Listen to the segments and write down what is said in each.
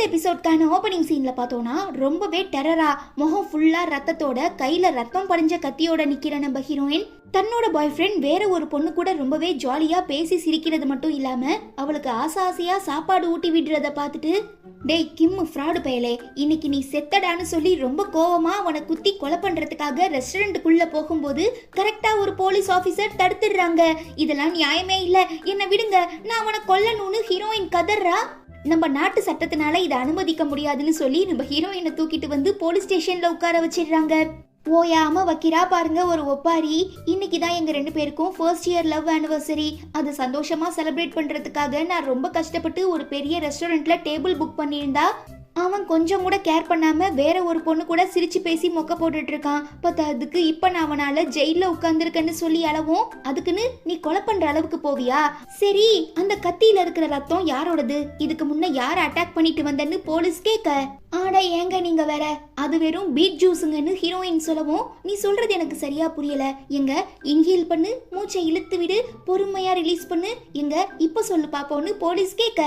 எபிசோட்கான opening சீன்ல பார்த்தோம்னா ரொம்பவே டெரரா முகம் ஃபுல்லா ரத்தத்தோட கையில ரத்தம் படிஞ்ச கத்தியோட நிக்கிற நம்ம ஹீரோயின் தன்னோட பாய் ஃப்ரெண்ட் வேற ஒரு பொண்ணு கூட ரொம்பவே ஜாலியா பேசி சிரிக்கிறது மட்டும் இல்லாம அவளுக்கு ஆசையா சாப்பாடு ஊட்டி விடுறத பார்த்துட்டு டேய் கிம் ஃப்ராடு பயலே, இன்னைக்கு நீ செத்தடான்னு சொல்லி ரொம்ப கோவமா அவனை குத்தி கொலை பண்றதுக்காக ரெஸ்டாரண்ட்டுக்குள்ள போகும்போது கரெக்டா ஒரு போலீஸ் ஆபீசர் தடுத்துடுறாங்க. இதெல்லாம் நியாயமே இல்ல, என்ன விடுங்க, நான் அவனை கொல்லணும்னு ஹீரோயின் கதறா. நம்ம நாட்டு சட்டத்தினால இதை அனுமதிக்க முடியாதுன்னு சொல்லி நம்ம ஹீரோயினை தூக்கிட்டு வந்து போலீஸ் ஸ்டேஷன்ல உட்கார வச்சிடுறாங்க. ஓயாம வைக்கிறா பாருங்க ஒரு ஒப்பாரி. இன்னைக்கு தான் எங்க 2 பேருக்கும் ஃபர்ஸ்ட் இயர் லவ் ஆனிவர்சரி. அது சந்தோஷமா செலிப்ரேட் பண்றதுக்காக நான் ரொம்ப கஷ்டப்பட்டு ஒரு பெரிய ரெஸ்டாரண்ட்ல டேபிள் புக் பண்ணியிருந்தா அவன் கொஞ்சம் கூட கேர் பண்ணாம வேற ஒரு பொண்ணு கூட சிரிச்சு பேசி மொக்க போட்டுட்டு இருக்கான். அதுக்கு இப்ப நான் அவனால ஜெயில உட்கார்ந்துருக்கேன்னு சொல்லி அளவும் அதுக்குன்னு நீ கொலை பண்ற அளவுக்கு போவியா? சரி, அந்த கத்தியில இருக்கிற ரத்தம் யாரோடது? இதுக்கு முன்ன யார அட்டாக் பண்ணிட்டு வந்தன்னு போலீஸ் கேட்க, ஆடா ஏங்க நீங்க வேற, அது வெறும் பீட் ஜூஸுங்கன்னு ஹீரோயின் சொல்லவும், நீ சொல்றது எனக்கு சரியா புரியல. எங்க இன்ஹேல் பண்ணு, மூச்சை இழுத்து விடு, பொறுமையா ரிலீஸ் பண்ணு, எங்க இப்ப சொல்லு பாப்போன்னு போலீஸ் கேட்க,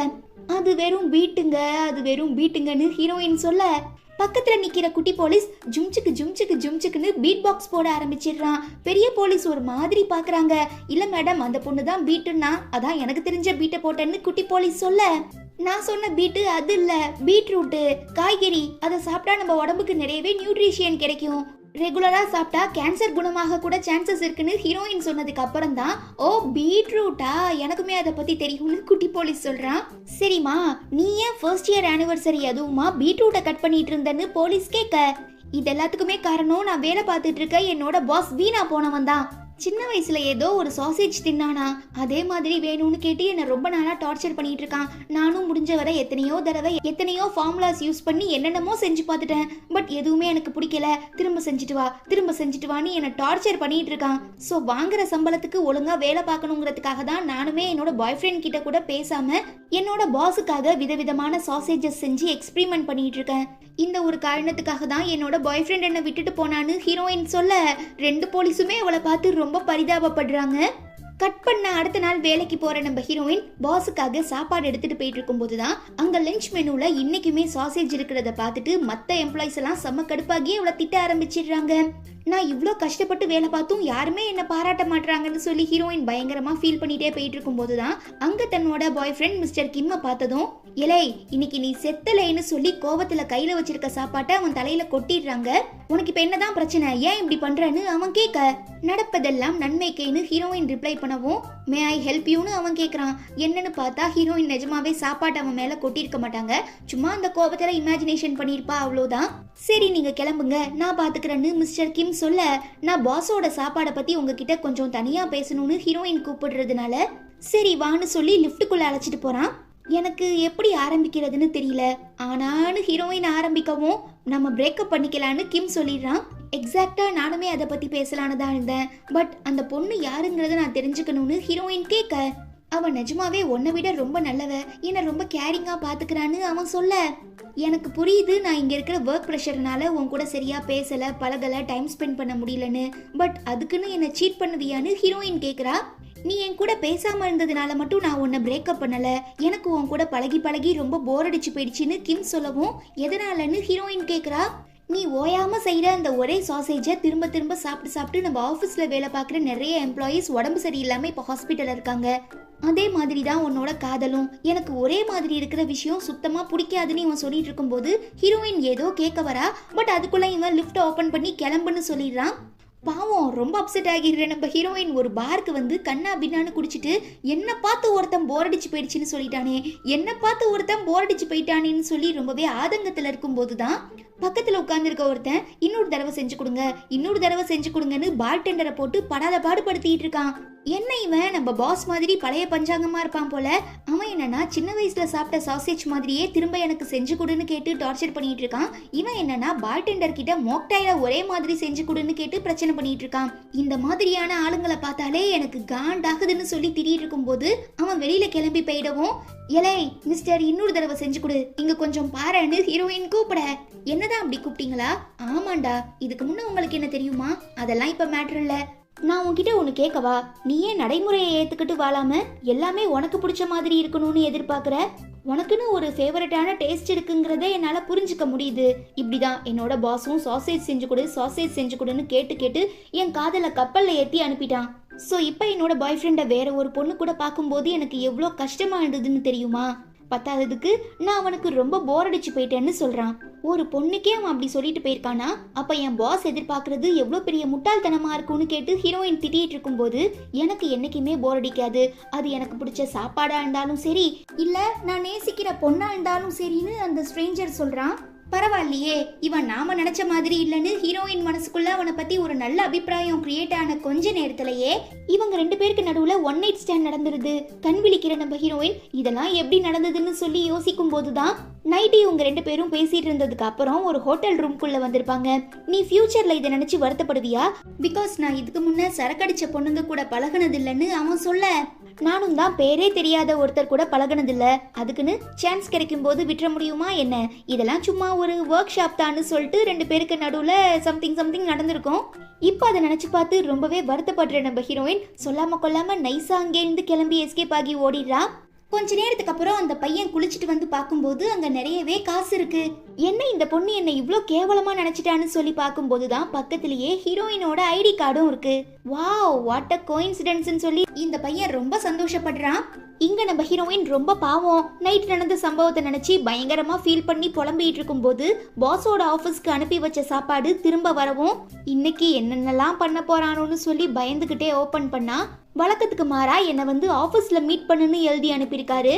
அது வெறும் பீட்டுங்கன்னு ஹீரோயின் சொல்ல பக்கத்துல நிக்கிற குட்டி போலீஸ் ஜும்சுக்கு ஜும்சுக்கு ஜும்சுக்குன்னு பீட் பாக்ஸ் போட ஆரம்பிச்சிடுறான். பெரிய போலீஸ் ஒரு மாதிரி பாக்குறாங்க. இல்ல மேடம், அந்த பொண்ணு தான் பீட்டுன்னா அதான் எனக்கு தெரிஞ்ச பீட்டை போட்டேன்னு குட்டி போலீஸ் சொல்ல, நான் சொன்ன பீட்டு அது இல்ல, பீட்ரூட்டு காய்கறி. அதை சாப்பிட்டா நம்ம உடம்புக்கு நிறையவே நியூட்ரிஷியன் கிடைக்கும். ரெகுலரா சாப்பிட்டா கேன்சர் குணமாக கூட சான்சஸ் இருக்குன்னு ஹீரோயின் சொன்னதுக்கு அப்புறம் தான், ஓ பீட்ரூட்டா, எனக்குமே அதை பத்தி தெரியும்னு குட்டி போலீஸ் சொல்றான். சரிம்மா, நீ ஏன் ஃபர்ஸ்ட் இயர் ஆனிவர்சரி அதுவுமா பீட்ரூட்டை கட் பண்ணிட்டு இருந்தன்னு போலீஸ் கேட்க, இது எல்லாத்துக்குமே காரணம் நான் வேலை பார்த்துட்டு இருக்க என்னோட பாஸ் வீணா போனவன் தான். சின்ன வயசுல ஏதோ ஒரு சாசேஜ் தின்னானா, அதே மாதிரி வேணும்னு கேட்டு என்ன ரொம்ப நாளா டார்ச்சர் பண்ணிட்டு இருக்கான். நானும் முடிஞ்ச வரை எத்தனையோ ஃபார்முலாஸ் யூஸ் பண்ணி என்னென்னமோ செஞ்சு பார்த்துட்டேன். பட் எதுவுமே எனக்கு பிடிக்கல. திரும்ப செஞ்சுட்டு வான்னு என்ன டார்ச்சர் பண்ணிட்டு இருக்கான். ஸோ வாங்குற சம்பளத்துக்கு ஒழுங்கா வேலை பார்க்கணுங்கிறதுக்காக தான் நானுமே என்னோட பாய் ஃப்ரெண்ட் கிட்ட கூட பேசாம என்னோட பாஸுக்காக விதவிதமான சாசேஜஸ் செஞ்சு எக்ஸ்பெரிமெண்ட் பண்ணிட்டு இருக்கேன். இந்த ஒரு காரணத்துக்காக தான் என்னோட பாய் ஃப்ரெண்ட் என்ன விட்டுட்டு போனான்னு ஹீரோயின் சொல்ல 2 போலீஸுமே அவளை பார்த்து ரொம்ப பரிதாபப்படுறாங்க. கட் பண்ண அடுத்த நாள் வேலைக்கு போற நம்ம ஹீரோயின் பாஸுக்காக சாப்பாடு எடுத்துட்டு போயிட்டு இருக்கும் போதுதான் அங்க லஞ்ச் மெனுல இன்னைக்குமே சாசேஜ் இருக்கிறத பார்த்துட்டு மத்த எம்ப்ளாயிஸ் எல்லாம் செம்ம கடுப்பாகி அவளை திட்ட ஆரம்பிச்சிடுறாங்க. நான் இவ்ளோ கஷ்டப்பட்டு வேலை பார்த்தும் யாருமே என்ன பாராட்ட மாட்டாங்கன்னு சொல்லி ஹீரோயின் பயங்கரமா ஃபீல் பண்ணிட்டே போயிட்டு இருக்கும் போதுதான் அங்க தன்னோட பாய் ஃப்ரெண்ட் மிஸ்டர் கிம்ம பார்த்ததும், எலே இன்னைக்கு நீ செத்தலைன்னு சொல்லி கோவத்துல கையில வச்சிருக்க சாப்பாட்டை அவன் தலையில கொட்டிடுறாங்க. உனக்கு இப்ப என்னதான் பிரச்சனை, ஏன் இப்படி பண்றன்னு அவன் கேட்க, நடப்பதெல்லாம் நன்மைக்கேன்னு ஹீரோயின் ரிப்ளை பண்ணவும், மே ஐ ஹெல்ப் யூன்னு அவன் கேட்கறான். என்னன்னு பார்த்தா ஹீரோயின் நிஜமாவே சாப்பாட்டு அவன் மேல கொட்டிருக்க மாட்டாங்க, சும்மா அந்த கோபத்துல இமேஜினேஷன் பண்ணிருப்பா, அவ்வளவுதான். சரி நீங்க கிளம்புங்க, நான் பாத்துக்கிறேன்னு மிஸ்டர் கிம் சொல்ல, நான் பாஸோட சாப்பாடை பத்தி உங்ககிட்ட கொஞ்சம் தனியா பேசணும்னு ஹீரோயின் கூப்பிடுறதுனால சரி வான்னு சொல்லி லிஃப்ட்டுக்குள்ள அழைச்சிட்டு போறான். எனக்கு எப்படி ஆரம்பிக்கிறதுன்னு தெரியல, ஆனான்னு ஹீரோயின் ஆரம்பிக்கவும் நம்ம பிரேக்கப் பண்ணிக்கலான்னு கிம் சொல்லிடுறான். எக்ஸாக்டா நானுமே அதை பத்தி பேசலான்னு தான் இருந்தேன். பட் அந்த பொண்ணு யாருங்கிறத நான் தெரிஞ்சுக்கணும்னு ஹீரோயின் கேட்க, அவன் நிஜமாவே உன்னை விட ரொம்ப நல்லவ, என்ன ரொம்ப கேரிங்கா பாத்துக்கிறான்னு அவன் சொல்ல, எனக்கு புரியுது நான் இங்க இருக்கிற ஒர்க் ப்ரெஷர்னால உன் கூட சரியா பேசல பழகல டைம் ஸ்பெண்ட் பண்ண முடியலன்னு. பட் அதுக்குன்னு என்ன சீட் பண்ணுவியான்னு ஹீரோயின் கேக்குறா. நீ என் கூட பேசாம இருந்ததுனால மட்டும் நான் உன்னை பிரேக்கப் பண்ணல, எனக்கு உன் கூட பழகி ரொம்ப போர் அடிச்சு போயிடுச்சுன்னு கிம் சொல்லவும், எதனாலன்னு ஹீரோயின் கேக்குறா. நீ ஓயாம செய்யற அந்த ஒரே சாசேஜை திரும்ப சாப்பிட்டு நம்ம ஆஃபீஸ்ல வேலை பார்க்குற நிறைய எம்ப்ளாயீஸ் உடம்பு சரியில்லாம இப்போ ஹாஸ்பிட்டல் இருக்காங்க. அதே மாதிரி தான் உன்னோட காதலும், எனக்கு ஒரே மாதிரி இருக்கிற விஷயம் சுத்தமா பிடிக்காதுன்னு இவன் சொல்லிட்டு இருக்கும்போது ஹீரோயின் ஏதோ கேட்க வரா. பட் அதுக்குள்ள இவன் லிஃப்ட் ஓபன் பண்ணி கிளம்புன்னு சொல்லிடுறான். பாவம் ரொம்ப அப்செட் ஆகிடுற நம்ம ஹீரோயின் ஒரு பார்க்கு வந்து கண்ணா பின்னான்னு குடிச்சிட்டு, என்ன பார்த்து ஒருத்தன் போர் அடிச்சு போயிட்டானேன்னு சொல்லி ரொம்பவே ஆதங்கத்துல இருக்கும் போதுதான் பக்கத்துல உட்கார்ந்துருக்க ஒருத்தன் இன்னொரு தடவை செஞ்சு கொடுங்கன்னு பார்டெண்டரை போட்டு படாத பாடுபடுத்திட்டு இருக்கான். என்ன இவன் நம்ம பாஸ் மாதிரி பழைய பஞ்சாங்கமா இருப்பான் போல. அவன் என்னன்னா சின்ன வயசுல சாப்பிட்ட சாசேஜ் மாதிரியே திரும்ப எனக்கு செஞ்சு கொடுன்னு கேட்டு டார்ச்சர் பண்ணிட்டு இருக்கான். இவன் என்னன்னா பார்டெண்டர் கிட்ட மோக்டைல ஒரே மாதிரி செஞ்சு கொடுன்னு கேட்டு பிரச்சனை பண்ணிட்டு இருக்கான். இந்த மாதிரியான ஆளுங்களை பார்த்தாலே எனக்கு காண்டாகுதுன்னு சொல்லி திடீர் இருக்கும் போது அவன் வெளியில கிளம்பி போயிடவும், எலை மிஸ்டர் இன்னொரு தடவை செஞ்சு கொடு, இங்க கொஞ்சம் பாருன்னு ஹீரோயின் கூப்பிட, என்னதான் அப்படி கூப்பிட்டீங்களா? ஆமாண்டா, இதுக்கு முன்ன உங்களுக்கு என்ன தெரியுமா? அதெல்லாம் இப்ப மேட்டர் இல்ல. நான் உன்கிட்ட ஒன்று கேட்கவா? நீ ஏன் நடைமுறையை ஏற்றுக்கிட்டு வாழாம எல்லாமே உனக்கு பிடிச்ச மாதிரி இருக்கணும்னு எதிர்பார்க்குற? உனக்குன்னு ஒரு ஃபேவரட்டான டேஸ்ட் இருக்குங்கிறத என்னால் புரிஞ்சுக்க முடியுது. இப்படிதான் என்னோட பாஸும் சாசேஜ் செஞ்சு கொடுன்னு கேட்டு கேட்டு என் காதலை கப்பலில் ஏற்றி அனுப்பிட்டான். ஸோ இப்போ என்னோட பாய் ஃப்ரெண்டை வேற ஒரு பொண்ணு கூட பார்க்கும்போது எனக்கு எவ்வளோ கஷ்டமா இருந்ததுன்னு தெரியுமா? பத்தாததுக்கு நான் அவனுக்கு ரொம்ப போர் அடிச்சு போயிட்டேன்னு சொல்றான். ஒரு பொண்ணுக்கே அவன் அப்படி சொல்லிட்டு போயிருக்கானா, அப்ப என் பாஸ் எதிர்பார்க்கறது எவ்வளவு பெரிய முட்டாள்தனமா இருக்கும்னு கேட்டு ஹீரோயின் திட்டிட்டு இருக்கும் போது எனக்கு என்னைக்குமே போர் அடிக்காது. அது எனக்கு பிடிச்ச சாப்பாடா இருந்தாலும் சரி, இல்ல நான் நேசிக்கிற பொண்ணா இருந்தாலும் சரின்னு அந்த ஸ்ட்ரேஞ்சர் சொல்றான். பரவாயில்லையே, இவன் நாம நினைச்ச மாதிரி இல்லைன்னு ஹீரோயின் மனசுக்குள்ள அவனை பத்தி ஒரு நல்ல அபிப்பிராயம் கிரியேட் ஆன கொஞ்ச நேரத்திலேயே இவங்க 2 பேருக்கு நடுவுல ஒன் நைட் ஸ்டாண்ட் நடந்துருது. கண் விழிக்கிற நம்ம ஹீரோயின் இதெல்லாம் எப்படி நடந்ததுன்னு சொல்லி யோசிக்கும் போதுதான் நைட்டு இவங்க 2 பேரும் பேசிட்டு இருந்ததுக்கு அப்புறம் ஒரு ஹோட்டல் ரூம்குள்ள வந்திருப்பாங்க. நீ ஃபியூச்சர்ல இதை நினைச்சு வருத்தப்படுவியா? பிகாஸ் நான் இதுக்கு முன்ன சரக்கடிச்ச பொண்ணுங்க கூட பழகினது இல்லைன்னு அவன் சொல்ல, நானும் தான் பேரே தெரியாத ஒருத்தர் கூட பழகினதில்ல, அதுக்குன்னு சான்ஸ் கிடைக்கும் போது விட்டுற முடியுமா என்ன? இதெல்லாம் சும்மா ஒரு ஒர்க் ஷாப் தான்னு சொல்லிட்டு 2 பேருக்கு நடுவுல சம்திங் நடந்திருக்கும். இப்போ அதை நினைச்சு பார்த்து ரொம்பவே வருத்தப்படுற நம்ம ஹீரோயின் சொல்லாம கொள்ளாம நைஸா அங்கேருந்து கிளம்பி எஸ்கேப் ஆகி ஓடிடுறா. கொஞ்ச நேரத்துக்கு அப்புறம் அந்த பையன் குளிச்சுட்டு வந்து பார்க்கும்போது அங்க நிறையவே காசு இருக்கு. என்ன இந்த பொண்ணு என்ன இவ்ளோ கேவலமா நினைச்சிட்டான்னு சொல்லி பார்க்கும்போதுதான் பக்கத்திலேயே ஹீரோயினோட ஐடி கார்டும் இருக்கு. வாவ், வாட் அ கோஇன்சிடென்ஸ்னு சொல்லி இந்த பையன் ரொம்ப சந்தோஷப்படுறான். இங்க நம்ம ஹீரோயின் ரொம்ப பாவம். நைட் நடந்த சம்பவத்தை நினைச்சு பயங்கரமா ஃபீல் பண்ணி புலம்பிட்டு இருக்கும் போது பாஸோட ஆபீஸ்க்கு அனுப்பி வச்ச சாப்பாடு திரும்ப வரவும் இன்னைக்கு என்னென்னலாம் பண்ண போறானோன்னு சொல்லி பயந்துகிட்டே ஓபன் பண்ணா வழக்கத்துக்கு மாறா என்னை வந்து ஆஃபீஸில் மீட் பண்ணுன்னு எழுதி அனுப்பியிருக்காரு.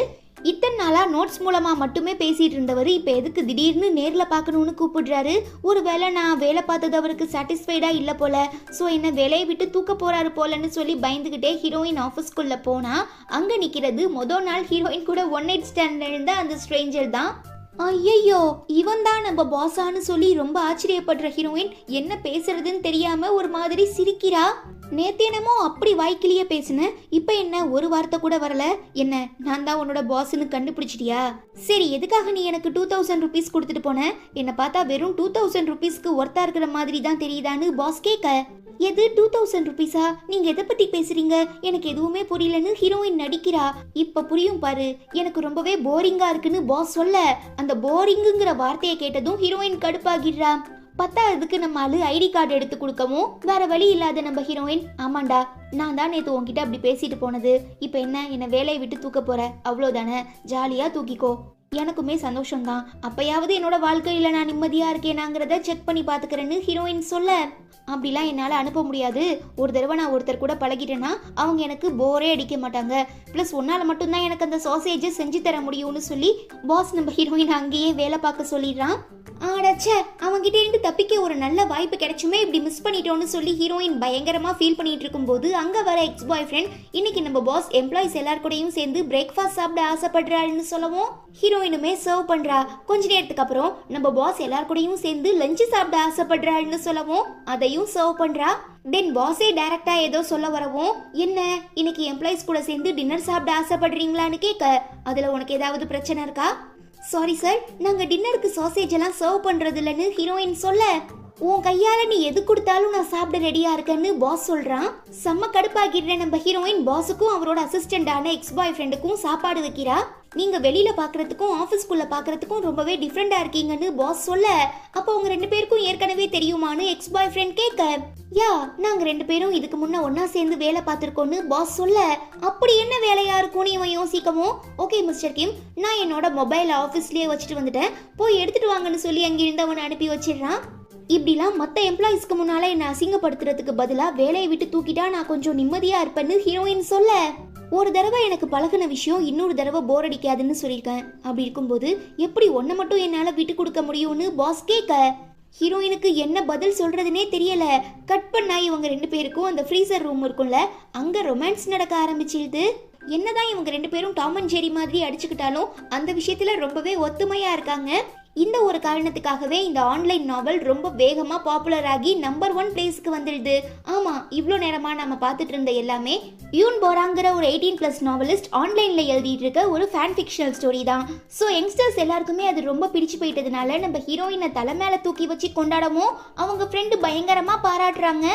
இத்தனை நாளா நோட்ஸ் மூலமா மட்டுமே பேசிட்டு இருந்தவர் இப்போ எதுக்கு திடீர்னு நேரில் பார்க்கணும்னு கூப்பிடுறாரு? ஒரு வேளை நான் வேலை பார்த்தது அவருக்கு சாட்டிஸ்ஃபைடா இல்லை போல, ஸோ என்ன வேலையை விட்டு தூக்க போறாரு போலன்னு சொல்லி பயந்துகிட்டே ஹீரோயின் ஆஃபீஸ்க்குள்ள போனா அங்கே நிற்கிறது மொதல் நாள் ஹீரோயின் கூட ஒன் நைட் ஸ்டாண்ட்ல இருந்த அந்த ஸ்ட்ரேஞ்சர் தான். ஐயோ, இவன் தான் நம்ம பாஸான்னு சொல்லி ரொம்ப ஆச்சரியப்படுற ஹீரோயின் என்ன பேசுறதுன்னு தெரியாம ஒரு மாதிரி சிரிக்கிறா. நேத்தேனமோ அப்படி வாய்க்கிலேயே பேசுன, இப்ப என்ன ஒரு வார்த்தை கூட வரல? என்ன நான் தான் உன்னோட பாஸ்ன்னு கண்டுபிடிச்சிட்டியா? சரி, எதுக்காக நீ எனக்கு 2000 ருபீஸ் கொடுத்துட்டு போன? என்ன பார்த்தா வெறும் 2000 ருபீஸ்க்கு ஒர்த்தா இருக்கிற மாதிரி தான் தெரியுதான்னு பாஸ் கேட்க, எது 2000 ருபீஸா? நீங்க எதை பத்தி பேசுறீங்க? எனக்கு எதுவுமே புரியலன்னு ஹீரோயின் நடிக்கிறா. இப்ப புரியும் பாரு, எனக்கு ரொம்பவே போரிங்கா இருக்குன்னு பாஸ் சொல்ல, அந்த போரிங்குங்கிற வார்த்தையை கேட்டதும் ஹீரோயின் கடுப்பாகிடுறா. பத்தாவதுக்கு நம்ம ஆளு ஐடி கார்டு எடுத்து கொடுக்கவும் வேற வழி இல்லாத நம்ம ஹீரோயின், ஆமாண்டா நான் தான் நேற்று உன்கிட்ட அப்படி பேசிட்டு போனது, இப்போ என்ன வேலையை விட்டு தூக்க போற, அவ்வளோதானே, ஜாலியா தூக்கிக்கோ, எனக்குமே சந்தோஷம்தான், அப்பயாவது என்னோட வாழ்க்கையில நான் நிம்மதியா இருக்கேனாங்கிறத செக் பண்ணி பாத்துக்கிறேன்னு ஹீரோயின் சொல்ல, அப்படிலாம் என்னால் அனுப்ப முடியாது, ஒரு தடவை நான் ஒருத்தர் கூட பழகிட்டேன்னா அவங்க எனக்கு போரே அடிக்க மாட்டாங்க, ப்ளஸ் ஒன்னால் மட்டும்தான் எனக்கு அந்த சாசேஜை செஞ்சு தர முடியும்னு சொல்லி பாஸ் நம்ம ஹீரோயின் அங்கேயே வேலை பார்க்க சொல்லிடுறான். ஆடாச்சே, அவன்கிட்ட இருந்து தப்பிக்க ஒரு நல்ல வாய்ப்பு கிடைச்சுமே இப்படி மிஸ் பண்ணிட்டோன்னு சொல்லி ஹீரோயின் பயங்கரமா ஃபீல் பண்ணிட்டு இருக்கும்போது அங்க வர எக்ஸ் பாய் ஃப்ரெண்ட் இன்னைக்கு நம்ம பாஸ் எம்ப்ளாயிஸ் எல்லார் கூடயும் சேர்ந்து பிரேக்ஃபாஸ்ட் சாப்பிட ஆசைப்படுறாருன்னு சொல்லவும் ஹீரோயினுமே சர்வ் பண்றா. கொஞ்ச நேரத்துக்கு அப்புறம் நம்ம பாஸ் எல்லார் கூடயும் சேர்ந்து லஞ்சு சாப்பிட ஆசைப்படுறாருன்னு சொல்லவும் அதையும் சர்வ் பண்றா. தென் பாஸே டைரக்டா ஏதோ சொல்ல வரவும், என்ன இன்னைக்கு எம்ப்ளாயிஸ் கூட சேர்ந்து டின்னர் சாப்பிட ஆசைப்படுறீங்களான்னு கேட்க, அதுல உனக்கு ஏதாவது பிரச்சனை இருக்கா? சாரி சார், நாங்க டின்னருக்கு சாசேஜ் எல்லாம் சர்வ் பண்றது இல்லைன்னு ஹீரோயின் சொல்ல, உன் கையால நீ எது கொடுத்தாலும் நான் சாப்பிட ரெடியா இருக்கேன்னு பாஸ் சொல்றான். செம்ம கடுப்பாகிடுற நம்ம ஹீரோயின் பாஸுக்கும் அவரோட அசிஸ்டண்டான எக்ஸ் பாய் ஃப்ரெண்டுக்கும் சாப்பாடு வைக்கிறா. நீங்க வெளியில பாக்குறதுக்கும் ஆபீஸ்க்குள்ள பாக்குறதுக்கும் ரொம்பவே டிஃப்ரெண்டா இருக்கீங்கன்னு பாஸ் சொல்ல, அப்போ உங்க 2 பேருக்கும் ஏற்கனவே தெரியுமான்னு எக்ஸ் பாய் ஃப்ரெண்ட் கேட்க, யா நாங்க 2 பேரும் இதுக்கு முன்ன ஒன்னா சேர்ந்து வேலை பார்த்திருக்கோம்னு பாஸ் சொல்ல, அப்படி என்ன வேலையா இருக்கும்னு இவன் யோசிக்கவும், ஓகே மிஸ்டர் கிம், நான் என்னோட மொபைல் ஆஃபீஸ்லயே வச்சுட்டு வந்துட்டேன், போய் எடுத்துட்டு வாங்கன்னு சொல்லி அங்கிருந்து அவனை அனுப்பி வச்சிடுறான். இப்படிலாம் மற்ற எம்ப்ளாயிஸ்க்கு முன்னால என்னை அசிங்கப்படுத்துறதுக்கு பதிலாக வேலையை விட்டு தூக்கிட்டா நான் கொஞ்சம் நிம்மதியா இருப்பேன்னு ஹீரோயின் சொல்ல, ஒரு தடவை எனக்கு பழகின விஷயம் இன்னொரு தடவை போர் அடிக்காதுன்னு சொல்லியிருக்கேன், அப்படி இருக்கும்போது எப்படி ஒன்றை மட்டும் என்னால் விட்டு கொடுக்க முடியும்னு பாஸ் கேட்க, ஹீரோயினுக்கு என்ன பதில் சொல்றதுனே தெரியல. கட் பண்ணா இவங்க 2 பேருக்கும் அந்த ஃப்ரீசர் ரூம் இருக்கும்ல, அங்க ரொமான்ஸ் நடக்க ஆரம்பிச்சிருது. என்னதான் இவங்க 2 பேரும் டாம் அண்ட் ஜெரி மாதிரி அடிச்சுக்கிட்டாலும் அந்த விஷயத்துல ரொம்பவே ஒத்துமையா இருக்காங்க. இந்த ஒரு காரணத்துக்காகவே இந்த ஆன்லைன் நாவல் ரொம்ப வேகமா பாப்புலர் ஆகி நம்பர் 1 பிளேஸ்க்கு வந்துடுது. ஆமா, இவ்வளோ நேரமா நம்ம பார்த்துட்டு இருந்த எல்லாமே யூன் போராங்கிற ஒரு 18+ நாவலிஸ்ட் ஆன்லைன்ல எழுதிட்டு இருக்க ஒரு ஃபேன் ஃபிக்ஷனல் ஸ்டோரி தான். ஸோ யங்ஸ்டர்ஸ் எல்லாருக்குமே அது ரொம்ப பிடிச்சு போயிட்டதுனால நம்ம ஹீரோயினை தலை மேல தூக்கி வச்சு கொண்டாடவும் அவங்க ஃப்ரெண்டு பயங்கரமா பாராட்டுறாங்க.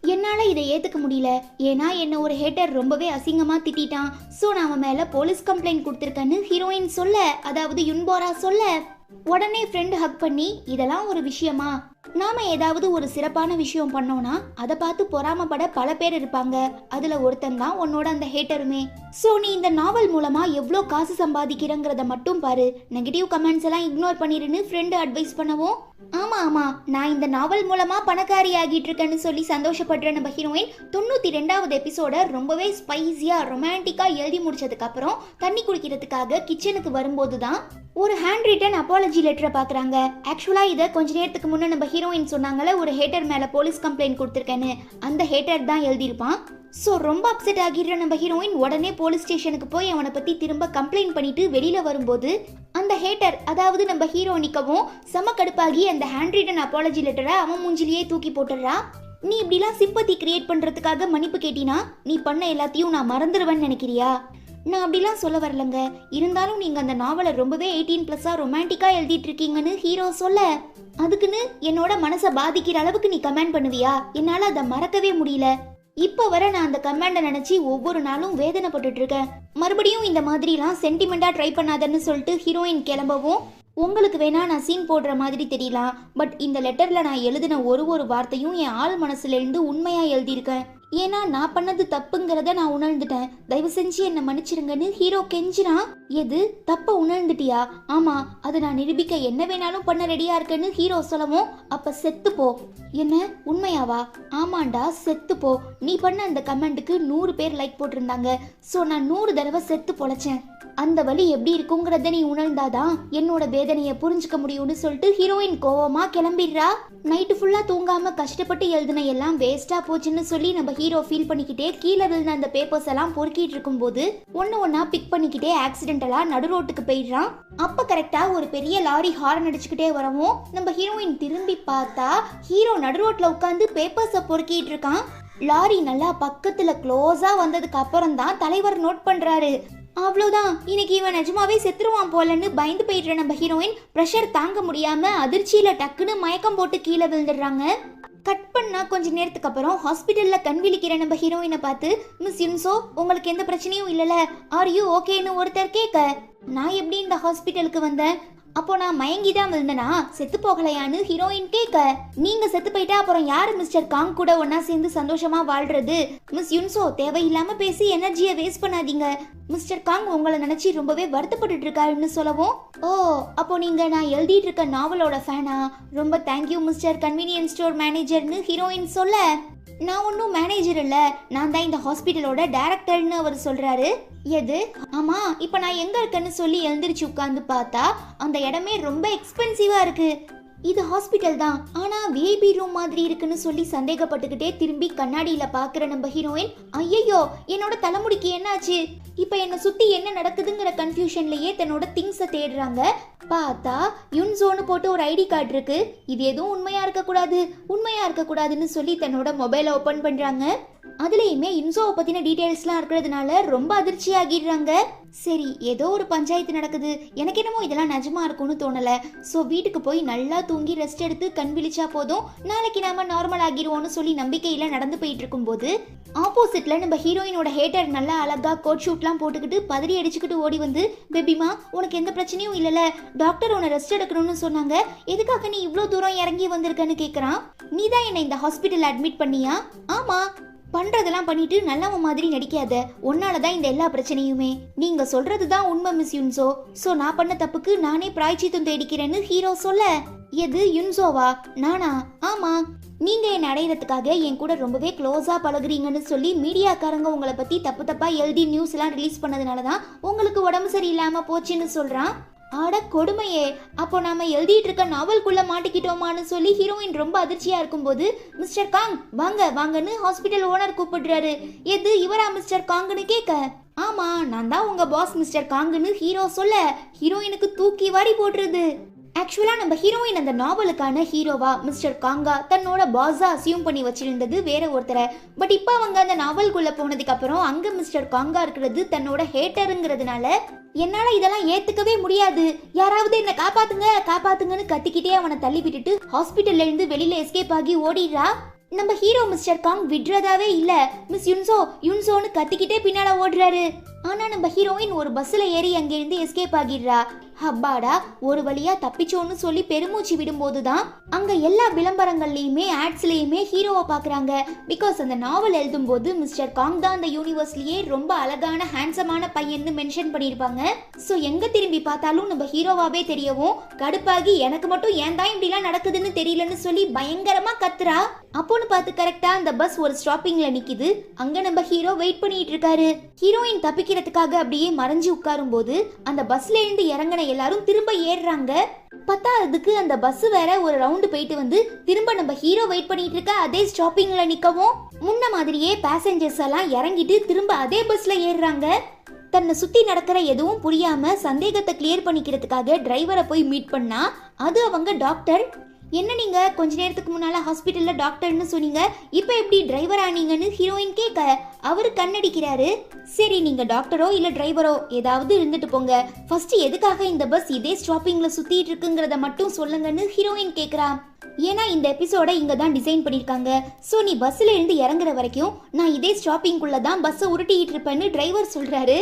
என்னால இதை ஏத்துக்க முடியல. ஏன்னா என்ன ஒரு ஹேட்டர் ரொம்பவே அசிங்கமா திட்டிட்டான். சோ நான் அவன் மேல போலீஸ் கம்ப்ளைண்ட் கொடுத்திருக்கேன்னு ஹீரோயின் சொல்ல, அதாவது யுன்போரா சொல்ல, உடனே ஃப்ரெண்ட் ஹக் பண்ணி இதெல்லாம் ஒரு விஷயமா, நாம ஏதாவது ஒரு சிறப்பான விஷயம் பண்ணோம்னா அதை பார்த்து பொறாமப்பட பல பேர் இருப்பாங்க. அதுல ஒருத்தன் தான் உன்னோட அந்த ஹேட்டருமே. சோ நீ இந்த நாவல் மூலமா எவ்வளோ காசு சம்பாதிக்கிறங்கிறத மட்டும் பாரு, நெகட்டிவ் கமெண்ட்ஸ் எல்லாம் இக்னோர் பண்ணிருன்னு ஃப்ரெண்ட் அட்வைஸ் பண்ணவும், ஆமா நான் இந்த நாவல் மூலமா பணக்காரி ஆகிட்டு இருக்கேன்னு சொல்லி சந்தோஷப்படுற நம்ம ஹீரோயின் 92வது எபிசோட ரொம்பவே ஸ்பைசியா ரொமான்டிக்கா எழுதி முடிச்சதுக்கு அப்புறம் தண்ணி குடிக்கிறதுக்காக கிச்சனுக்கு வரும்போது தான் ஒரு ஹேண்ட் ரிட்டன் அப்பாலஜி லெட்டரை பாக்குறாங்க. ஆக்சுவலா இதை கொஞ்ச நேரத்துக்கு முன்ன நம்ம ஹீரோயின் சொன்னாங்கல்ல, ஒரு ஹேட்டர் மேல போலீஸ் கம்ப்ளைண்ட் கொடுத்திருக்கேன்னு, அந்த ஹேட்டர் தான் எழுதியிருப்பான். ஸோ ரொம்ப அப்செட் ஆகிடுற நம்ம ஹீரோயின் உடனே போலீஸ் ஸ்டேஷனுக்கு போய் அவனை பத்தி திரும்ப கம்ப்ளைண்ட் பண்ணிட்டு வெளியில வரும்போது அந்த ஹேட்டர், அதாவது நம்ம ஹீரோனிக்கவும் செம கடுப்பாகி அந்த ஹேண்ட் ரிட்டன் அப்பாலஜி லெட்டரை அவன் மூஞ்சிலேயே தூக்கி போட்டுறா. நீ இப்படிலாம் சிம்பத்தி கிரியேட் பண்றதுக்காக மன்னிப்பு கேட்டினா நீ பண்ண எல்லாத்தையும் நான் மறந்துடுவேன்னு நினைக்கிறியா? நான் அப்படிலாம் சொல்ல வரலங்க. இருந்தாலும் நீங்க அந்த நாவலை ரொம்பவே 18+ ரொமான்டிக்கா எழுதிட்டு இருக்கீங்கன்னு ஹீரோ சொல்ல, அதுக்குன்னு என்னோட மனசை பாதிக்கிற அளவுக்கு நீ கமெண்ட் பண்ணுவியா? என்னால அதை மறக்கவே முடியல. இப்ப வர நான் அந்த கமெண்ட நினைச்சு ஒவ்வொரு நாளும் வேதனைப்பட்டுட்டு இருக்கேன். மறுபடியும் இந்த மாதிரிலாம் சென்டிமெண்டா ட்ரை பண்ணாதன்னு சொல்லிட்டு ஹீரோயின் கிளம்பவும், உங்களுக்கு வேணா நான் சீன் போடுற மாதிரி தெரியலாம், பட் இந்த லெட்டர்ல நான் எழுதின ஒரு வார்த்தையும் என் ஆள் மனசுல இருந்து உண்மையா எழுதியிருக்கேன். ஏன்னா நான் பண்ணது தப்புங்கிறத நான் உணர்ந்துட்டேன். தயவு செஞ்சு என்ன மன்னிச்சிருங்கன்னு ஹீரோ கெஞ்சிரான். எது தப்ப உணர்ந்துட்டியா? ஆமா, அதை நான் நிரூபிக்க என்ன வேணாலும் பண்ண ரெடியா இருக்கேன்னு ஹீரோ சொல்லவும், அப்ப செத்து போ. என்ன உண்மையாவா? ஆமாண்டா செத்து போ. நீ பண்ண அந்த கமெண்ட்டுக்கு 100 பேர் லைக் போட்டிருந்தாங்க. சோ நான் 100 தடவை செத்து பொழைச்சேன். அந்த வலி எப்படி இருக்குங்கிறத நீ உணர்ந்தாதான் என்னோட வேதனையை புரிஞ்சுக்க முடியும்னு சொல்லிட்டு ஹீரோயின் கோவமா கிளம்பிடுறா. நைட்டு ஃபுல்லா தூங்காம கஷ்டப்பட்டு எழுதின எல்லாம் வேஸ்டா போச்சுன்னு சொல்லி நம்ம ஹீரோ ஃபீல் பண்ணிக்கிட்டே கீழே விழுந்த அந்த பேப்பர்ஸ் எல்லாம் பொறுக்கிட்டு இருக்கும் போது ஒன்னா பிக் பண்ணிக்கிட்டே ஆக்சிடென்டலா நடு ரோட்டுக்கு போயிடுறான். அப்ப கரெக்டா ஒரு பெரிய லாரி ஹார்ன் அடிச்சுக்கிட்டே வரவும் நம்ம ஹீரோயின் திரும்பி பார்த்தா ஹீரோ நடு ரோட்ல உட்காந்து பேப்பர்ஸை பொறுக்கிட்டு இருக்கான். லாரி நல்லா பக்கத்துல க்ளோஸா வந்ததுக்கு அப்புறம் தான் தலைவர் நோட் பண்றாரு. அவ்வளோதான், இன்னைக்கு இவன் நிஜமாவே செத்துருவான் போலன்னு பயந்து போயிடுற நம்ம ஹீரோயின் ப்ரெஷர் தாங்க முடியாம அதிர்ச்சியில டக்குன்னு மயக்கம் போட்டு கீழே விழுந்துடுறாங்க. கட் பண்ணா கொஞ்ச நேரத்துக்கு அப்புறம் ஹாஸ்பிட்டல்ல கண் விழிக்கிற நம்ம ஹீரோயினை பார்த்து, மிஸ் யுன்சோ உங்களுக்கு எந்த பிரச்சனையும் இல்லல, ஆர் யூ ஓகேன்னு ஒருத்தர் கேட்க, நான் எப்படி இந்த ஹாஸ்பிட்டலுக்கு வந்தேன்? அப்போ நான் மயங்கி தான் விழுந்தனா, செத்து போகலையான்னு ஹீரோயின் கேட்க, நீங்க செத்து போயிட்டா அப்புறம் யாரு மிஸ்டர் காங் கூட ஒன்னா சேர்ந்து சந்தோஷமா வாழ்றது? மிஸ் யுன்சோ தேவையில்லாம பேசி எனர்ஜியை வேஸ்ட் பண்ணாதீங்க. மிஸ்டர் காங் உங்களை நினைச்சு ரொம்பவே வருத்தப்பட்டு இருக்காருன்னு சொல்லவும், ஓ அப்போ நீங்க நான் எழுதிட்டு இருக்க நாவலோட ஃபேனா? ரொம்ப தேங்க்யூ மிஸ்டர் கன்வீனியன்ஸ் ஸ்டோர் மேனேஜர்னு ஹீரோயின் சொல்ல, நான் ஒன்றும் மேனேஜர் இல்லை, நான் தான் இந்த ஹாஸ்பிட்டலோட டைரக்டர்னு அவர் சொல்றாரு. எது? ஆமா, இப்ப நான் எங்க இருக்கேன்னு சொல்லி எழுந்திரிச்சு உட்கார்ந்து பார்த்தா அந்த இடமே ரொம்ப எக்ஸ்பென்சிவா இருக்கு. இது ஹாஸ்பிட்டல் தான், ஆனா விஐபி ரூம் மாதிரி இருக்குன்னு சொல்லி சந்தேகப்பட்டுக்கிட்டே திரும்பி கண்ணாடியில பாக்குற நம்ம ஹீரோயின், ஐயோ என்னோட தலைமுடிக்கு என்னாச்சு? இப்ப என்ன சுத்தி என்ன நடக்குதுங்கிற கன்ஃபியூஷன்லயே தன்னோட திங்ஸை தேடுறாங்க. பார்த்தா யுன்சோன்னு போட்டு ஒரு ஐடி கார்டு இருக்கு. இது எதுவும் உண்மையா இருக்க கூடாதுன்னு சொல்லி தன்னோட மொபைலை ஓபன் பண்றாங்க. அதுலயுமே யுன்சோவை பத்தின டீடைல்ஸ்லாம் இருக்கிறதுனால ரொம்ப அதிர்ச்சி ஆகிடுறாங்க. சரி ஏதோ ஒரு பஞ்சாயத்து நடக்குது, எனக்கு என்னமோ இதெல்லாம் நிஜமா இருக்கும்னு தோணல. ஸோ வீட்டுக்கு போய் நல்லா தூங்கி ரெஸ்ட் எடுத்து கண் விழிச்சா போதும், நாளைக்கு நாம நார்மல் ஆகிருவோம்னு சொல்லி நம்பிக்கையில நடந்து போயிட்டு இருக்கும் போது ஆப்போசிட்ல நம்ம ஹீரோயினோட ஹேட்டர் நல்லா அழகா கோட் ஷூட்லாம் போட்டுக்கிட்டு பதறி அடிச்சுக்கிட்டு ஓடி வந்து, பேபிமா உனக்கு எந்த பிரச்சனையும் இல்லல, டாக்டர் உன்னை ரெஸ்ட் எடுக்கணும்னு சொன்னாங்க, எதுக்காக நீ இவ்வளோ தூரம் இறங்கி வந்திருக்கன்னு கேட்குறான். நீ தான் என்னை இந்த ஹாஸ்பிட்டல் அட்மிட் பண்ணியா? ஆமா. பண்றதெல்லாம் பண்ணிட்டு நல்லவ மாதிரி நடிக்காத, உன்னாலதான் இந்த எல்லா பிரச்சனையுமே. நீங்க சொல்றதுதான் உண்மை மிஸ் யுன்சோ. சோ நான் பண்ண தப்புக்கு நானே பிராய்ச்சித்தம் தேடிக்கிறேன்னு ஹீரோ சொல்ல, எது யுன்சோவா? நானா? ஆமா, நீங்க என்ன அடையிறதுக்காக என் கூட ரொம்பவே க்ளோஸா பழகுறீங்கன்னு சொல்லி மீடியாக்காரங்க உங்களை பத்தி தப்பா எழுதி நியூஸ் எல்லாம் ரிலீஸ் பண்ணதுனாலதான் உங்களுக்கு உடம்பு சரியில்லாம போச்சுன்னு சொல்றான். ஆட கொடுமையே, அப்போ நாம எழுதிட்டு இருக்க நாவல்குள்ள மாட்டிக்கிட்டோமான்னு சொல்லி ஹீரோயின் ரொம்ப அதிர்ச்சியா இருக்கும்போது, மிஸ்டர் காங் வாங்கன்னு ஹாஸ்பிட்டல் ஓனர் கூப்பிடுறாரு. எது இவரா மிஸ்டர் காங்னு கேட்க, ஆமா நான் தான் உங்க பாஸ் மிஸ்டர் காங்னு ஹீரோ சொல்ல, ஹீரோயினுக்கு தூக்கி வாரி போட்டுருது. ஆக்சுவலா நம்ம ஹீரோயின் அந்த நாவலுக்கான ஹீரோவா மிஸ்டர் காங்கா தன்னோட பாஸா அசியூம் பண்ணி வச்சிருந்தது வேற ஒருத்தரை. பட் இப்ப அவங்க அந்த நாவல்குள்ள போனதுக்கு அப்புறம் அங்க மிஸ்டர் காங்கா இருக்கிறது தன்னோட ஹேட்டருங்கிறதுனால என்னால இதெல்லாம் ஏத்துக்கவே முடியாது, யாராவது என்ன காப்பாத்துங்கன்னு கத்திக்கிட்டே அவனை தள்ளி விட்டுட்டு ஹாஸ்பிட்டல்ல இருந்து வெளியில எஸ்கேப் ஆகி ஓடிடுறா. நம்ம ஹீரோ மிஸ்டர் காங் விடுறதாவே இல்ல. மிஸ் யுன்சோ யுன்சோன்னு கத்திக்கிட்டே பின்னால ஓடுறாரு. ஆனா நம்ம ஹீரோயின் ஒரு பஸ்ல ஏறி அங்கிருந்து எஸ்கேப் ஆகிடுறா. ஹப்பாடா ஒரு வழியா தப்பிச்சோன்னு சொல்லி பெருமூச்சு விடும்போதுதான் அங்க எல்லா விளம்பரங்கள்லயுமே ஆட்ஸ்லயுமே ஹீரோவை பாக்குறாங்க. பிகாஸ் அந்த நாவல் எழுதும் போது மிஸ்டர் காங் தான் அந்த யூனிவர்ஸ்லயே ரொம்ப அழகான ஹேண்ட்ஸமான பையன்னு மென்ஷன் பண்ணிருப்பாங்க. சோ எங்க திரும்பி பார்த்தாலும் நம்ம ஹீரோவாவே தெரியவும் கடுப்பாகி எனக்கு மட்டும் ஏன் தான் இப்படி எல்லாம் நடக்குதுன்னு தெரியலன்னு சொல்லி பயங்கரமா கத்துறா. அப்போன்னு பார்த்து கரெக்டா அந்த பஸ் ஒரு ஸ்டாப்பிங்ல நிக்குது. அங்க நம்ம ஹீரோ வெயிட் பண்ணிட்டு இருக்காரு. ஹீரோயின் தப்பிக்கிறதுக்காக அப்படியே மறைஞ்சு உட்காரும் போது அந்த பஸ்ல இருந்து இறங்கின எல்லாரும் திரும்ப ஏறுறாங்க. பத்தாவதுக்கு அந்த பஸ் வேற ஒரு ரவுண்டு போயிட்டு வந்து திரும்ப நம்ம ஹீரோ வெயிட் பண்ணிட்டு இருக்க அதே ஸ்டாப்பிங்ல நிக்கவும் முன்ன மாதிரியே பேசஞ்சர்ஸ் எல்லாம் இறங்கிட்டு திரும்ப அதே பஸ்ல ஏறுறாங்க. தன்னை சுத்தி நடக்கிற எதுவும் புரியாம சந்தேகத்தை கிளியர் பண்ணிக்கிறதுக்காக டிரைவரை போய் மீட் பண்ணா அது அவங்க டாக்டர். என்ன நீங்க கொஞ்ச நேரத்துக்கு முன்னால ஹாஸ்பிட்டல்ல டாக்டர்னு சொன்னீங்க, இப்ப எப்படி டிரைவர் ஆனீங்கன்னு ஹீரோயின் கேட்க அவரு கண்ணடிக்கிறாரு. சரி நீங்க டாக்டரோ இல்ல டிரைவரோ ஏதாவது இருந்துட்டு போங்க, ஃபர்ஸ்ட் எதுக்காக இந்த பஸ் இதே ஸ்டாப்பிங்ல சுத்திட்டு இருக்குங்கிறத மட்டும் சொல்லுங்கன்னு ஹீரோயின் கேக்குறா. ஏன்னா இந்த எபிசோட இங்க தான் டிசைன் பண்ணிருக்காங்க. சோ நீ பஸ்ல இருந்து இறங்குற வரைக்கும் நான் இதே ஸ்டாப்பிங்குள்ள தான் பஸ்ஸை உருட்டிட்டு இருப்பேன்னு டிரைவர் சொல்றாரு.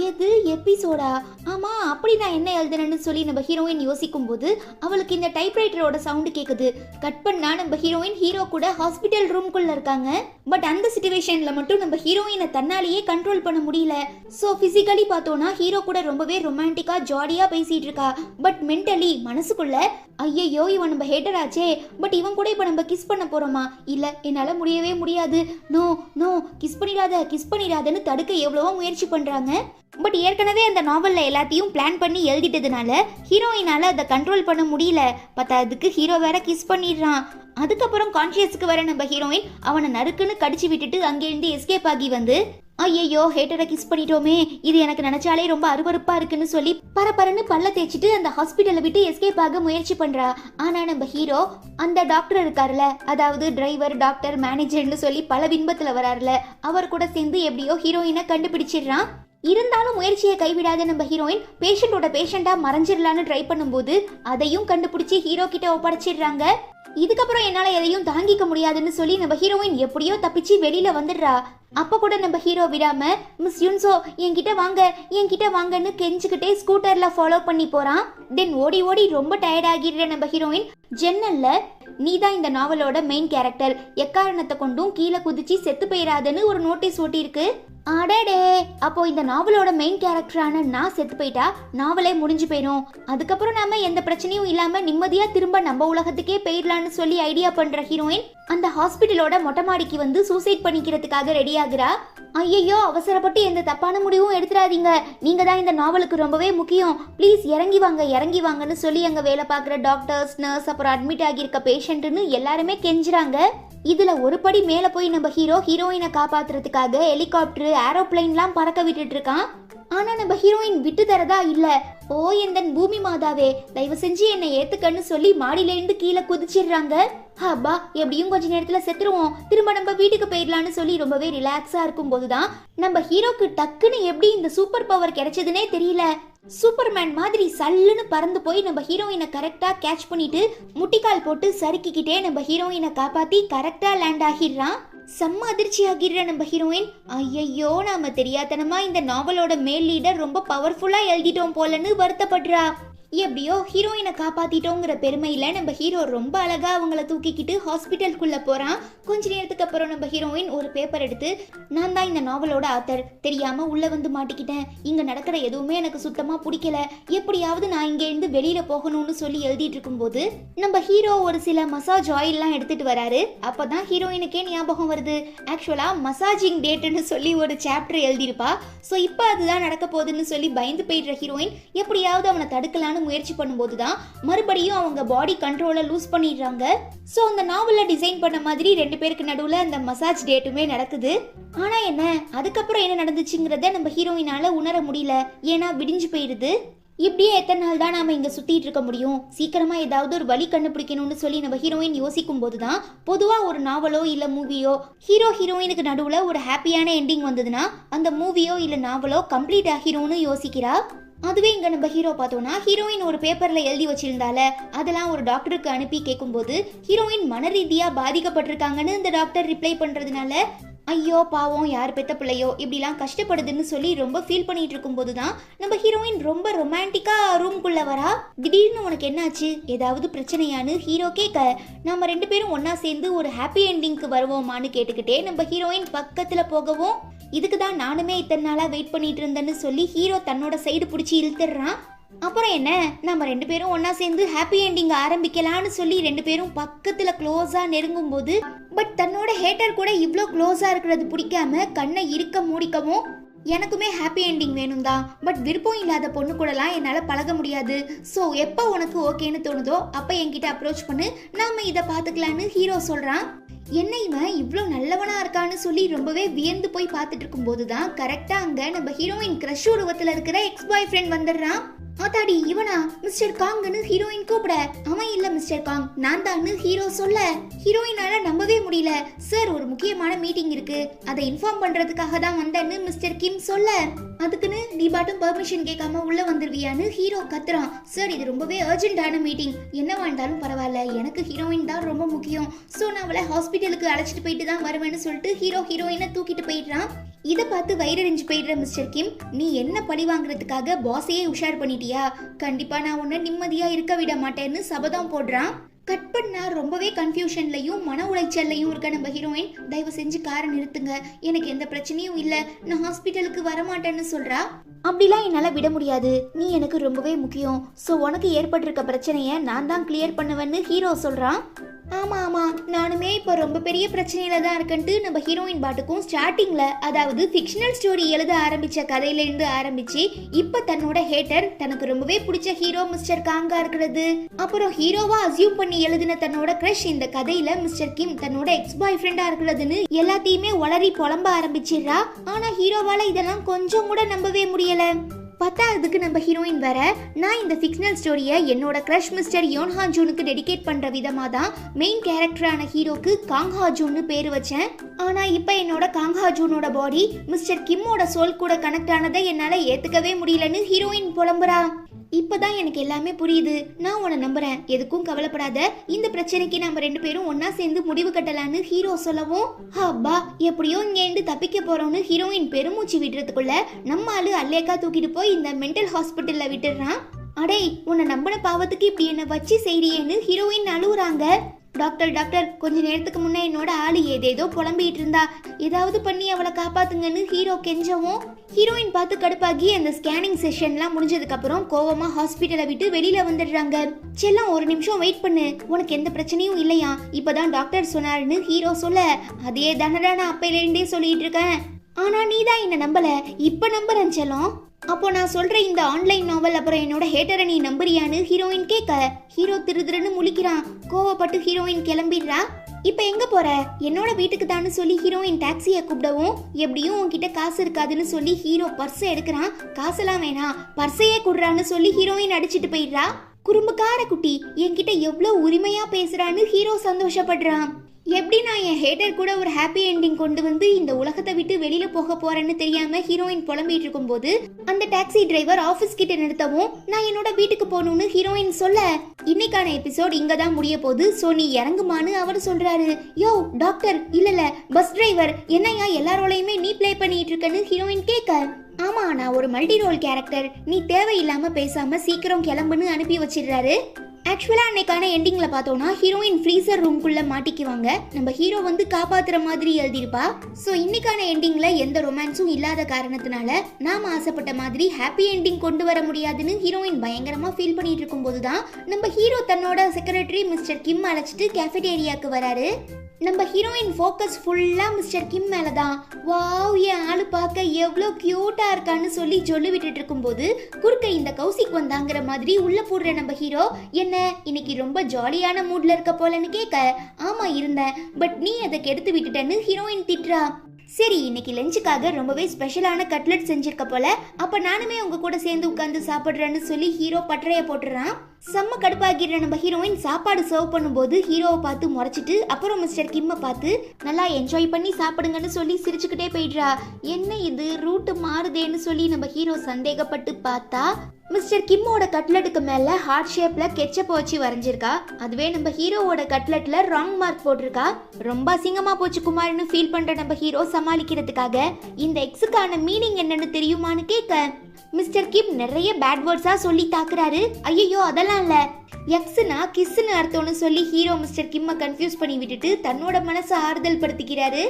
எது எபிசோடா? ஆமா அப்படி நான் என்ன எழுதுனேன்னு சொல்லி நம்ம ஹீரோயின் யோசிக்கும் போது அவளுக்கு இந்த டைப்ரைட்டரோட சவுண்ட் கேக்குது. கட் பண்ணா நம்ம ஹீரோ கூட ஹாஸ்பிட்டல் ரூம்குள்ள இருக்காங்க. பட் அந்த சிச்சுவேஷன்ல மட்டும் நம்ம ஹீரோயினை தன்னாலேயே கண்ட்ரோல் பண்ண முடியல. சோ பிசிக்கலி பார்த்தோம்னா ஹீரோ கூட ரொம்பவே ரொமான்டிக்கா ஜாலியா பேசிட்டு இருக்கா. பட் மென்டலி மனசுக்குள்ள ஐயோ இவன் நம்ம ஹேட்டர் ஆச்சே, பட் இவன் கூட இப்ப நம்ம கிஸ் பண்ண போறோமா? இல்ல என்னால முடியவே முடியாது, நோ நோ கிஸ் பண்ணிடாதன்னு தடுக்க எவ்வளவோ முயற்சி பண்றாங்க. பட் ஏற்கனவே அந்த நாவல்ல எல்லாத்தையும் பிளான் பண்ணி எழுதிட்டதுனால ஹீரோயினால அதை கண்ட்ரோல் பண்ண முடியல. பத்தாவதுக்கு ஹீரோ வேற கிஸ் பண்ணிடுறான். அதுக்கப்புறம் கான்சியஸுக்கு வர நம்ம ஹீரோயின் அவனை நறுக்குன்னு கடிச்சு விட்டுட்டு அங்கிருந்து எஸ்கேப் ஆகி வந்து ஐயோ ஹேட்டரை கிஸ் பண்ணிட்டோமே, இது எனக்கு நினைச்சாலே ரொம்ப அருவருப்பா இருக்குன்னு சொல்லி பரபரன்னு பல்ல தேய்ச்சிட்டு அந்த ஹாஸ்பிட்டலை விட்டு எஸ்கேப் ஆக முயற்சி பண்றா. ஆனா நம்ம ஹீரோ அந்த டாக்டர் இருக்காருல, அதாவது டிரைவர் டாக்டர் மேனேஜர்னு சொல்லி பல பின்பத்துல வராருல, அவர் கூட சேர்ந்து எப்படியோ ஹீரோயினை கண்டுபிடிச்சிடுறான். இருந்தாலும் முயற்சியை கைவிடாத நம்ம ஹீரோயின் பேஷண்டோட பேஷண்டா மறைஞ்சிடலான்னு ட்ரை பண்ணும்போது அதையும் கண்டுபிடிச்சி ஹீரோ கிட்ட ஒப்படைச்சிடுறாங்க. இதுக்கப்புறம் என்னால எதையும் தாங்கிக்க முடியாதுன்னு சொல்லி நம்ம ஹீரோயின் எப்படியோ தப்பிச்சு வெளியில வந்துடுறா. அப்ப கூட நம்ம ஹீரோ விடாம மிஸ் யுன்சோ என்கிட்ட வாங்கன்னு கெஞ்சிக்கிட்டே ஸ்கூட்டர்ல ஃபாலோ பண்ணி போறான். தென் ஓடி ஓடி ரொம்ப டயர்ட் ஆகிடுற நம்ம ஹீரோயின் ஜன்னல்ல நீதான் இந்த நாவலோட மெயின் கேரக்டர், எக்காரணத்தை கொண்டும் கீழே குதிச்சு செத்து போயிடாதுன்னு ஒரு நோட்டீஸ் ஓட்டி இருக்கு. அடடே, அப்போ இந்த நாவலோட மெயின் கேரக்டரான நான் செத்து போயிட்டா நாவலே முடிஞ்சு போயிடும். அதுக்கப்புறம் நாம எந்த பிரச்சனையும் இல்லாம நிம்மதியா திரும்ப நம்ம உலகத்துக்கே போயிடலான்னு சொல்லி ஐடியா பண்ற ஹீரோயின் அந்த ஹாஸ்பிட்டலோட மொட்டை மாடிக்கு வந்து சூசைட் பண்ணிக்கிறதுக்காக ரெடி ஆகுறா. ஐயோ அவசரப்பட்டு எந்த தப்பான முடிவும் எடுத்துடாதீங்க, நீங்க தான் இந்த நாவலுக்கு ரொம்பவே முக்கியம், ப்ளீஸ் இறங்கி வாங்கன்னு சொல்லி அங்க வேலை பார்க்குற டாக்டர்ஸ் நர்ஸ் அப்புறம் அட்மிட் ஆகியிருக்க பேஷண்ட்னு எல்லாருமே கெஞ்சுறாங்க. இதுல ஒரு படி மேல போய் நம்ம ஹீரோயினை காப்பாத்துறதுக்காக ஹெலிகாப்டர் ஏரோப்ளைன்லாம் பறக்க விட்டுட்டு இருக்கான். ஆனா நம்ம ஹீரோயின் விட்டு தரதா இல்ல. ஓ எந்தன் பூமி மாதாவே தயவு செஞ்சு என்னை ஏத்துக்கன்னு சொல்லி மாடியில இருந்து கீழே குதிச்சிடுறாங்க. அப்பா எப்படியும் கொஞ்ச நேரத்துல செத்துருவோம், திரும்ப நம்ம வீட்டுக்கு போயிடலான்னு சொல்லி ரொம்பவே ரிலாக்ஸா இருக்கும் போதுதான் நம்ம ஹீரோக்கு டக்குன்னு எப்படி இந்த சூப்பர் பவர் கிடைச்சதுன்னே தெரியல. சூப்பர்மேன் மாதிரி சல்லுன்னு பறந்து போய் நம்ம ஹீரோயினை கரெக்டா கேட்ச் பண்ணிட்டு முட்டிக்கால் போட்டு சறுக்கிக்கிட்டே நம்ம ஹீரோயினை காப்பாத்தி கரெக்டா லேண்ட் ஆகிடுறான். செம்ம அதிர்ச்சி ஆகிடுற நம்ம ஹீரோயின் ஐயோ நாம தெரியாதனமா இந்த நாவலோட மேல் லீடர் ரொம்ப பவர்ஃபுல்லா எழுதிட்டோம் போலன்னு வருத்தப்படுறா. எப்படியோ ஹீரோயினை காப்பாத்திட்டோங்கிற பெருமையில நம்ம ஹீரோ ரொம்ப அழகா அவங்கள தூக்கிக்கிட்டு ஹாஸ்பிட்டலுக்குள்ள போறான். கொஞ்ச நேரத்துக்கு அப்புறம் நம்ம ஹீரோயின் ஒரு பேப்பர் எடுத்து நான் தான் இந்த நாவலோட ஆத்தர், தெரியாம உள்ள வந்து மாட்டிக்கிட்டேன், இங்க நடக்கிற எதுவுமே எனக்கு சுத்தமா பிடிக்கல, எப்படியாவது நான் இங்க இருந்து வெளியில போகணும்னு சொல்லி எழுதிட்டு இருக்கும் போது நம்ம ஹீரோ ஒரு சில மசாஜ் ஆயில்லாம் எடுத்துட்டு வராரு. அப்பதான் ஹீரோயினுக்கே ஞாபகம் வருது, ஆக்சுவலா மசாஜிங் டேட்னு சொல்லி ஒரு சாப்டர் எழுதிருப்பா. சோ இப்ப அதுதான் நடக்க போகுதுன்னு சொல்லி பயந்து போயிடுற ஹீரோயின் எப்படியாவது அவனை தடுக்கலான்னு முயற்சி பண்ணும்போதுதான் மறுபடியும் அவங்க பாடி கண்ட்ரோலை லூஸ் பண்ணிடுறாங்க. சோ அந்த நாவல்ல டிசைன் பண்ண மாதிரி ரெண்டு பேருக்கு நடுவுல அந்த மசாஜ் டேட்டுமே நடக்குது. ஆனா என்ன அதுக்கப்புறம் என்ன நடந்துச்சுங்கிறத நம்ம ஹீரோயினால உணர முடியல, ஏன்னா விடிஞ்சு போயிடுது. இப்படியே எத்தனை நாள் தான் நாம இங்க சுத்திட்டு இருக்க முடியும், சீக்கிரமா ஏதாவது ஒரு வழி கண்டுபிடிக்கணும்னு சொல்லி நம்ம ஹீரோயின் யோசிக்கும் போதுதான் பொதுவா ஒரு நாவலோ இல்ல மூவியோ ஹீரோயினுக்கு நடுவுல ஒரு ஹாப்பியான எண்டிங் வந்ததுன்னா அந்த மூவியோ இல்ல நாவலோ கம்ப்ளீட் ஆகிரும்னு யோசிக்கிறா. அதுவே இங்க நம்ம ஹீரோ பார்த்தோம்னா ஹீரோயின் ஒரு பேப்பர்ல எழுதி வச்சிருந்தால அதெல்லாம் ஒரு டாக்டருக்கு அனுப்பி கேட்கும்போது ஹீரோயின் மன ரீதியா பாதிக்கப்பட்டிருக்காங்கன்னு இந்த டாக்டர் ரிப்ளை பண்றதுனால ஐயோ பாவம் யார் பெத்த பிள்ளையோ இப்படிலாம் கஷ்டப்படுதுன்னு சொல்லி ரொம்ப ஃபீல் பண்ணிட்டு இருக்கும் போதுதான் நம்ம ஹீரோயின் ரொம்ப ரொமான்டிக்கா ரூம்குள்ள வரா. திடீர்னு உனக்கு என்னாச்சு, ஏதாவது பிரச்சனையான்னு ஹீரோ கேட்க நம்ம 2 பேரும் ஒன்னா சேர்ந்து ஒரு ஹாப்பி எண்டிங்க்கு வருவோமான்னு கேட்டுக்கிட்டே நம்ம ஹீரோயின் பக்கத்துல போகவும் இதுக்கு தான் நானுமே இத்தனை நாளா வெயிட் பண்ணிட்டு இருந்தேன்னு சொல்லி ஹீரோ தன்னோட சைடு பிடிச்சி இழுத்துடுறான். அப்புறம் என்ன, நம்ம 2 பேரும் ஒன்னா சேர்ந்து ஹாப்பி எண்டிங் ஆரம்பிக்கலாம்னு சொல்லி 2 பேரும் பக்கத்துல க்ளோஸா நெருங்கும் போது பட் தன்னோட ஹேட்டர் கூட இவ்ளோ க்ளோஸா இருக்கிறது பிடிக்காம கண்ணை இருக்க மூடிக்கவும் எனக்குமே ஹாப்பி எண்டிங் வேணும் தான், பட் விருப்பம் இல்லாத பொண்ணு கூடலாம் என்னால் பழக முடியாது. ஸோ எப்போ உனக்கு ஓகேன்னு தோணுதோ அப்போ என்கிட்ட அப்ரோச் பண்ணு, நாம இதை பார்த்துக்கலான்னு ஹீரோ சொல்கிறான். என்ன இவன் இவ்வளோ நல்லவனா இருக்கான்னு சொல்லி ரொம்பவே வியந்து போய் பார்த்துட்டு இருக்கும் போது தான் கரெக்டாக அங்கே நம்ம ஹீரோயின் க்ரஷ் உருவத்தில் இருக்கிற எக்ஸ் பாய் ஃப்ரெண்ட் வந்துடுறான். ஆத்தாடி இவனா மிஸ்டர் காங்னு ஹீரோயின் கூப்பிட அவன் இல்ல மிஸ்டர் காங் நான் தான்னு ஹீரோ சொல்ல ஹீரோயினால நம்பவே முடியல. சார் ஒரு முக்கியமான மீட்டிங் இருக்கு, அதை இன்ஃபார்ம் பண்றதுக்காக தான் வந்தேன்னு மிஸ்டர் கிம் சொல்ல அதுக்குன்னு நீ பாட்டும் பெர்மிஷன் கேட்காம உள்ள வந்துருவியான்னு ஹீரோ கத்துறான். சார் இது ரொம்பவே அர்ஜென்டான மீட்டிங், என்னவா இருந்தாலும் பரவாயில்ல, எனக்கு ஹீரோயின் தான் ரொம்ப முக்கியம், ஸோ நான் அவளை ஹாஸ்பிட்டலுக்கு அழைச்சிட்டு போயிட்டு தான் வருவேன்னு சொல்லிட்டு ஹீரோயினை தூக்கிட்டு போயிடுறான். இதை பார்த்து வயிறறிஞ்சு போயிடுற மிஸ்டர் கிம், நீ என்ன பழி வாங்குறதுக்காக பாஸையே உஷார் பண்ணிட்டியா, கண்டிப்பா நான் உன்னை நிம்மதியா இருக்க விட மாட்டேன்னு சபதம் போடுறான். கட் பண்ணா ரொம்பவே கன்ஃபியூஷன்லையும் மன உளைச்சல்லையும் இருக்க நம்ம ஹீரோயின் தயவு செஞ்சு காரை நிறுத்துங்க, எனக்கு எந்த பிரச்சனையும் இல்லை, நான் ஹாஸ்பிட்டலுக்கு வரமாட்டேன்னு சொல்றா. அப்படிலாம் என்னால் விட முடியாது, நீ எனக்கு ரொம்பவே முக்கியம், ஸோ உனக்கு ஏற்பட்டிருக்க பிரச்சனையை நான் தான் கிளியர் பண்ணுவேன்னு ஹீரோ சொல்றான். ஆமா ஆமா நானுமே இப்போ ரொம்ப பெரிய பிரச்சனையில தான் இருக்கேன்ட்டு நம்ம ஹீரோயின் பாட்டுக்கும் ஸ்டார்டிங்ல அதாவது ஃபிக்ஷனல் ஸ்டோரி எழுத ஆரம்பிச்ச கதையில இருந்து ஆரம்பிச்சு இப்ப தன்னோட ஹேட்டர் தனக்கு ரொம்பவே பிடிச்ச ஹீரோ மிஸ்டர் காங்கா இருக்கிறது, அப்புறம் ஹீரோவா அசியூம் பண்ணி எழுதின தன்னோட கிரஷ் இந்த கதையில மிஸ்டர் கிம் தன்னோட எக்ஸ் பாய் ஃப்ரெண்டா இருக்கிறதுன்னு எல்லாத்தையுமே உளறி புலம்ப ஆரம்பிச்சிடுறா. ஆனா ஹீரோவால இதெல்லாம் கொஞ்சம் கூட நம்பவே முடியல. பத்தாவதுக்கு நம்ம ஹீரோயின் வேற நான் இந்த ஃபிக்ஷனல் ஸ்டோரியை என்னோட கிரஷ் மிஸ்டர் யோன் ஹா ஜூனுக்கு டெடிகேட் பண்ற விதமா தான் மெயின் கேரக்டரான ஹீரோக்கு காங் ஹா ஜூன்னு பேர் வச்சேன். ஆனா இப்ப என்னோட காங் ஹா ஜூனோட பாடி மிஸ்டர் கிம்மோட சோல் கூட கனெக்ட் ஆனதை என்னால ஏத்துக்கவே முடியலன்னு ஹீரோயின் புலம்புறா. இப்பதான் எனக்கு எல்லாமே புரியுது, நான் உன்னை நம்புறேன், எதுக்கும் கவலைப்படாத, இந்த பிரச்சனைக்கு நம்ம 2 பேரும் ஒன்னா சேர்ந்து முடிவு கட்டலான்னு ஹீரோ சொல்லவும் அப்பா எப்படியோ இங்க தப்பிக்க போறோம்னு ஹீரோயின் பெருமூச்சு விடுறதுக்குள்ள நம்ம ஆளு அல்லேக்கா தூக்கிட்டு போய் இந்த மென்டல் ஹாஸ்பிட்டல்ல விட்டுறான். அடே உன்னை நம்பின பாவத்துக்கு இப்படி என்ன வச்சு செய்றியேன்னு ஹீரோயின் அழுகுறாங்க. டாக்டர் டாக்டர் கொஞ்ச நேரத்துக்கு முன்னே என்னோட ஆளு ஏதேதோ புலம்பிட்டு இருந்தா, ஏதாவது பண்ணி அவளை காப்பாத்துங்கன்னு ஹீரோ கெஞ்சவும் ஹீரோயின் பார்த்து கடுப்பாகி அந்த ஸ்கேனிங் செஷன்லாம் முடிஞ்சதுக்கு அப்புறம் கோவமா ஹாஸ்பிட்டலை விட்டு வெளியில வந்துடுறாங்க. செல்லம் ஒரு நிமிஷம் வெயிட் பண்ணு, உனக்கு எந்த பிரச்சனையும் இல்லையா, இப்பதான் டாக்டர் சொன்னாருன்னு ஹீரோ சொல்ல அதே தானடா நான் அப்பையில இருந்தே சொல்லிட்டு இருக்கேன், ஆனா நீதான் என்ன நம்பல, இப்ப நம்புறேன் செல்லம். அப்போ நான் சொல்ற இந்த ஆன்லைன் நாவல் அப்புறம் என்னோட ஹேட்டரை நீ நம்புறியான்னு ஹீரோயின் கேட்க ஹீரோ திருன்னு முழிக்கிறான். கோவப்பட்டு ஹீரோயின் கிளம்பிடுறா. இப்ப எங்க போற, என்னோட வீட்டுக்கு தான்னு சொல்லி ஹீரோயின் டாக்ஸியை கூப்பிடவும் எப்படியும் உன்கிட்ட காசு இருக்காதுன்னு சொல்லி ஹீரோ பர்ஸை எடுக்கிறான். காசெல்லாம் வேணாம் பர்ஸையே குடுறான்னு சொல்லி ஹீரோயின் அடிச்சிட்டு போயிடுறா. குறும்புக்கார குட்டி என்கிட்ட எவ்வளவு உரிமையா பேசுறான்னு ஹீரோ சந்தோஷப்படுறான். எப்படி நான் என் ஹேட்டர் கூட ஒரு ஹாப்பி எண்டிங் கொண்டு வந்து இந்த உலகத்தை விட்டு வெளியில போக போறேன்னு தெரியாம ஹீரோயின் புலம்பிட்டு இருக்கும் போது அந்த டாக்ஸி டிரைவர் ஆபீஸ் கிட்ட நிறுத்தவும் நான் என்னோட வீட்டுக்கு போகணும்னு ஹீரோயின் சொல்ல இன்னைக்கான எபிசோட் இங்க தான் முடிய போகுது, சோ நீ இறங்குமான்னு அவர் சொல்றாரு. யோ டாக்டர் இல்ல பஸ் டிரைவர் என்னையா எல்லாரோடையுமே நீ பிளே பண்ணிட்டு இருக்கன்னு ஹீரோயின் கேட்க ஆமா நான் ஒரு மல்டி ரோல் கேரக்டர், நீ தேவையில்லாம பேசாம சீக்கிரம் கிளம்புன்னு அனுப்பி வச்சிடுறாரு. ஆக்சுவலா அன்னைக்கான எண்டிங்ல பார்த்தோம்னா ஹீரோயின் ஃப்ரீசர் ரூம்குள்ள மாட்டிக்குவாங்க, நம்ம ஹீரோ வந்து காப்பாத்துற மாதிரி எழுதிருப்பா. சோ இன்னைக்கான எண்டிங்ல எந்த ரொமான்ஸும் இல்லாத காரணத்தினால நாம ஆசைப்பட்ட மாதிரி ஹாப்பி எண்டிங் கொண்டு வர முடியாதுன்னு ஹீரோயின் பயங்கரமா ஃபீல் பண்ணிட்டு இருக்கும் போதுதான் நம்ம ஹீரோ தன்னோட செக்ரட்டரி மிஸ்டர் கிம் அழைச்சிட்டு கேஃபேட்டேரியாக்கு வராரு. நம்ம ஹீரோயின் ஃபோக்கஸ் ஃபுல்லா மிஸ்டர் கிம் மேலதான். வாவ் என் ஆளு பார்க்க எவ்வளோ கியூட்டா இருக்கான்னு சொல்லி சொல்லி விட்டுட்டு இருக்கும்போது குறுக்க இந்த கௌசிக் வந்தாங்கிற மாதிரி உள்ள போடுற நம்ம ஹீரோ என்ன இன்னைக்கு ரொம்ப ஜாலியான மூட்ல இருக்க போலன்னு கேட்க ஆமா இருந்தேன், பட் நீ அதை கெடுத்து விட்டுட்டேன்னு ஹீரோயின் திட்டுறா. சரி இன்னைக்கு லஞ்சுக்காக ரொம்பவே ஸ்பெஷலான கட்லெட் செஞ்சிருக்க போல, அப்ப நானுமே உங்க கூட சேர்ந்து உட்கார்ந்து சாப்பிடுறேன்னு சொல்லி ஹீரோ பட்டறைய போட்டுறான். செம்ம கடுப்பாகிற நம்ம ஹீரோயின் சாப்பாடு சர்வ் பண்ணும்போது ஹீரோவை பார்த்து முறைச்சிட்டு அப்புறம் மிஸ்டர் கிம்மை பார்த்து நல்லா என்ஜாய் பண்ணி சாப்பிடுங்கன்னு சொல்லி சிரிச்சுக்கிட்டே போயிடுறா. என்ன இது ரூட்டு மாறுதேன்னு சொல்லி நம்ம ஹீரோ சந்தேகப்பட்டு பார்த்தா மிஸ்டர் கிம்மோட கட்லெட்டுக்கு மேல ஹார்ட் ஷேப்ல கெச்சப் வச்சு வரைஞ்சிருக்கா. அதுவே நம்ம ஹீரோவோட கட்லெட்ல ராங் மார்க் போட்டிருக்கா. ரொம்ப அசிங்கமா போச்சு குமார்னு ஃபீல் பண்ற நம்ம ஹீரோ சமாளிக்கிறதுக்காக இந்த எக்ஸுக்கான மீனிங் என்னன்னு தெரியுமான்னு கேட்க மிஸ்டர் கிம் நிறைய பேட் வேர்ட்ஸா சொல்லி தாக்குறாரு. ஐயோ அதெல்லாம் இல்ல, எக்ஸ்னா கிஸ்ன்னு அர்த்தம்னு சொல்லி ஹீரோ மிஸ்டர் கிம்மை கன்ஃபியூஸ் பண்ணி விட்டுட்டு தன்னோட மனசை ஆறுதல் படுத்திக்கிறாரு.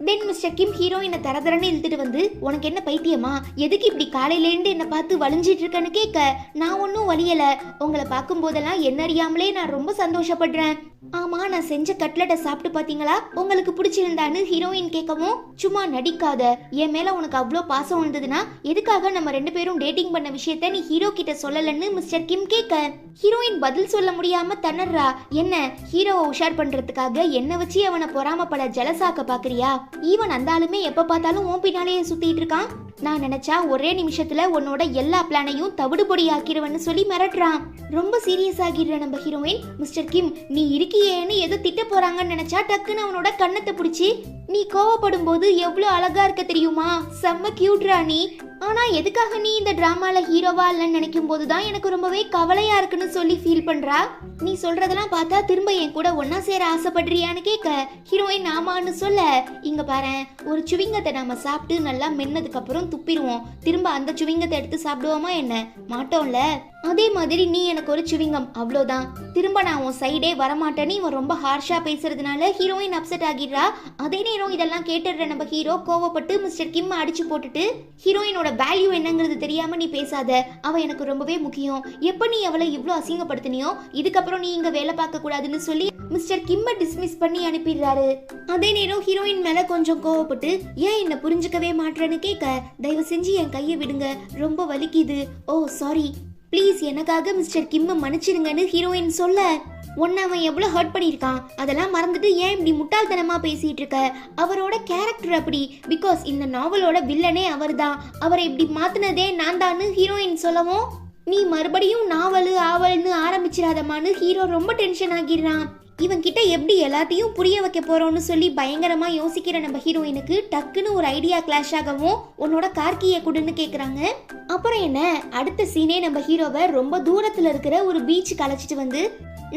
தென் மிஸ்டர் கிம் ஹீரோயினை தரதரன்னு இழுத்துட்டு வந்து உனக்கு என்ன பைத்தியமா, எதுக்கு இப்படி காலையிலேருந்து என்னை பார்த்து வலிஞ்சிட்டு இருக்கேன்னு கேட்க நான் ஒன்றும் வலியல, உங்களை பார்க்கும் போதெல்லாம் என்ன அறியாமலே நான் ரொம்ப சந்தோஷப்படுறேன். ஆமா நான் செஞ்ச கட்லெட்டை சாப்பிட்டு பாத்தீங்களா, உங்களுக்கு பிடிச்சிருந்தான்னு ஹீரோயின் கேட்கவும் சும்மா நடிக்காத, என் மேல உனக்கு அவ்வளோ பாசம் வந்ததுன்னா எதுக்காக நம்ம 2 பேரும் டேட்டிங் பண்ண விஷயத்த நீ ஹீரோ கிட்ட சொல்லலன்னு மிஸ்டர் கிம் கேட்க ஹீரோயின் பதில் சொல்ல முடியாம தன்னறா. என்ன ஹீரோவை உஷார் பண்றதுக்காக என்ன வச்சு அவனை பொறாமப்பட ஜலசாக்க பாக்குறியா, ஈவன் அந்த ஆளுமே எப்ப பார்த்தாலும் உன் பின்னாலேயே சுத்திட்டு இருக்கான், நான் நினைச்சா ஒரே நிமிஷத்துல உன்னோட எல்லா பிளானையும் தவிடுபொடி ஆக்கிடுவேன்னு சொல்லி மிரட்டுறான். ரொம்ப சீரியஸ் ஆகிடுற நம்ம ஹீரோயின் மிஸ்டர் கிம் நீ இருக்கியேன்னு எதோ திட்ட போறாங்கன்னு நினைச்சா டக்குன்னு அவனோட கண்ணத்தை பிடிச்சி நீ கோவப்படும் போது எவ்வளவு அழகா இருக்க தெரியுமா, செம்ம கியூட்ரா நீ, ஆனா எதுக்காக நீ இந்த டிராமால ஹீரோவா இல்லன்னு நினைக்கும் போதுதான் எனக்கு ரொம்பவே கவலையா இருக்குன்னு சொல்லி ஃபீல் பண்றா. நீ சொல்றதெல்லாம் பார்த்தா திரும்ப என் கூட ஒன்னா சேர ஆசைப்படுறியான்னு கேட்க ஹீரோயின் ஆமான்னு சொல்ல இங்க பாரு ஒரு சுவிங்கத்தை நாம சாப்பிட்டு நல்லா மென்னதுக்கு அப்புறம் துப்பிடுவோம், திரும்ப அந்த சுவிங்கத்தை எடுத்து சாப்பிடுவோமா என்ன, மாட்டோம்ல, அதே மாதிரி நீ எனக்கு ஒரு சுவிங்கம் அவ்வளோதான், திரும்ப நான் உன் சைடே வரமாட்டேன்னு இவன் ரொம்ப ஹார்ஷா பேசுறதுனால ஹீரோயின் அப்செட் ஆகிடுறா. அதே நேரம் இதெல்லாம் கேட்டுடுற நம்ம ஹீரோ கோவப்பட்டு மிஸ்டர் கிம் அடிச்சு போட்டுட்டு ஹீரோயினோட வேல்யூ என்னங்கிறது தெரியாம நீ பேசாத, அவ எனக்கு ரொம்பவே முக்கியம், எப்ப நீ அவளை இவ்வளோ அசிங்கப்படுத்தினியோ இதுக்கப்புறம் நீ இங்க வேலை பார்க்க கூடாதுன்னு சொல்லி மிஸ்டர் கிம்மை டிஸ்மிஸ் பண்ணி அனுப்பிடுறாரு. அதே நேரம் ஹீரோயின் மேல கொஞ்சம் கோவப்பட்டு ஏன் என்ன புரிஞ்சுக்கவே மாட்டேன்னு கேட்க தயவு செஞ்சு என் கையை விடுங்க ரொம்ப வலிக்குது, ஓ சாரி ப்ளீஸ் எனக்காக மிஸ்டர் கிம்மை மன்னிச்சிருங்கன்னு ஹீரோயின் சொல்ல உன்னை அவன் எவ்வளோ ஹர்ட் பண்ணியிருக்கான் அதெல்லாம் மறந்துட்டு ஏன் இப்படி முட்டாள்தனமாக பேசிகிட்டு இருக்க, அவரோட கேரக்டர் அப்படி, பிகாஸ் இந்த நாவலோட வில்லனே அவர் தான், அவரை இப்படி மாற்றினதே நான் தான்னு ஹீரோயின் சொல்லவும் நீ மறுபடியும் நாவல் ஆவல்னு ஆரம்பிச்சிடாதமான்னு ஹீரோ ரொம்ப டென்ஷன் ஆகிடுறான். இவன் கிட்ட எப்படி எல்லாத்தையும் புரிய வைக்க போறோம்னு சொல்லி பயங்கரமா யோசிக்கிற நம்ம ஹீரோயினுக்கு டக்குன்னு ஒரு ஐடியா கிளாஷ் ஆகவும் உன்னோட கார்கியை கொடுன்னு கேக்குறாங்க. அப்புறம் என்ன அடுத்த சீனே நம்ம ஹீரோவை ரொம்ப தூரத்துல இருக்கிற ஒரு பீச்சுக்கு அழைச்சிட்டு வந்து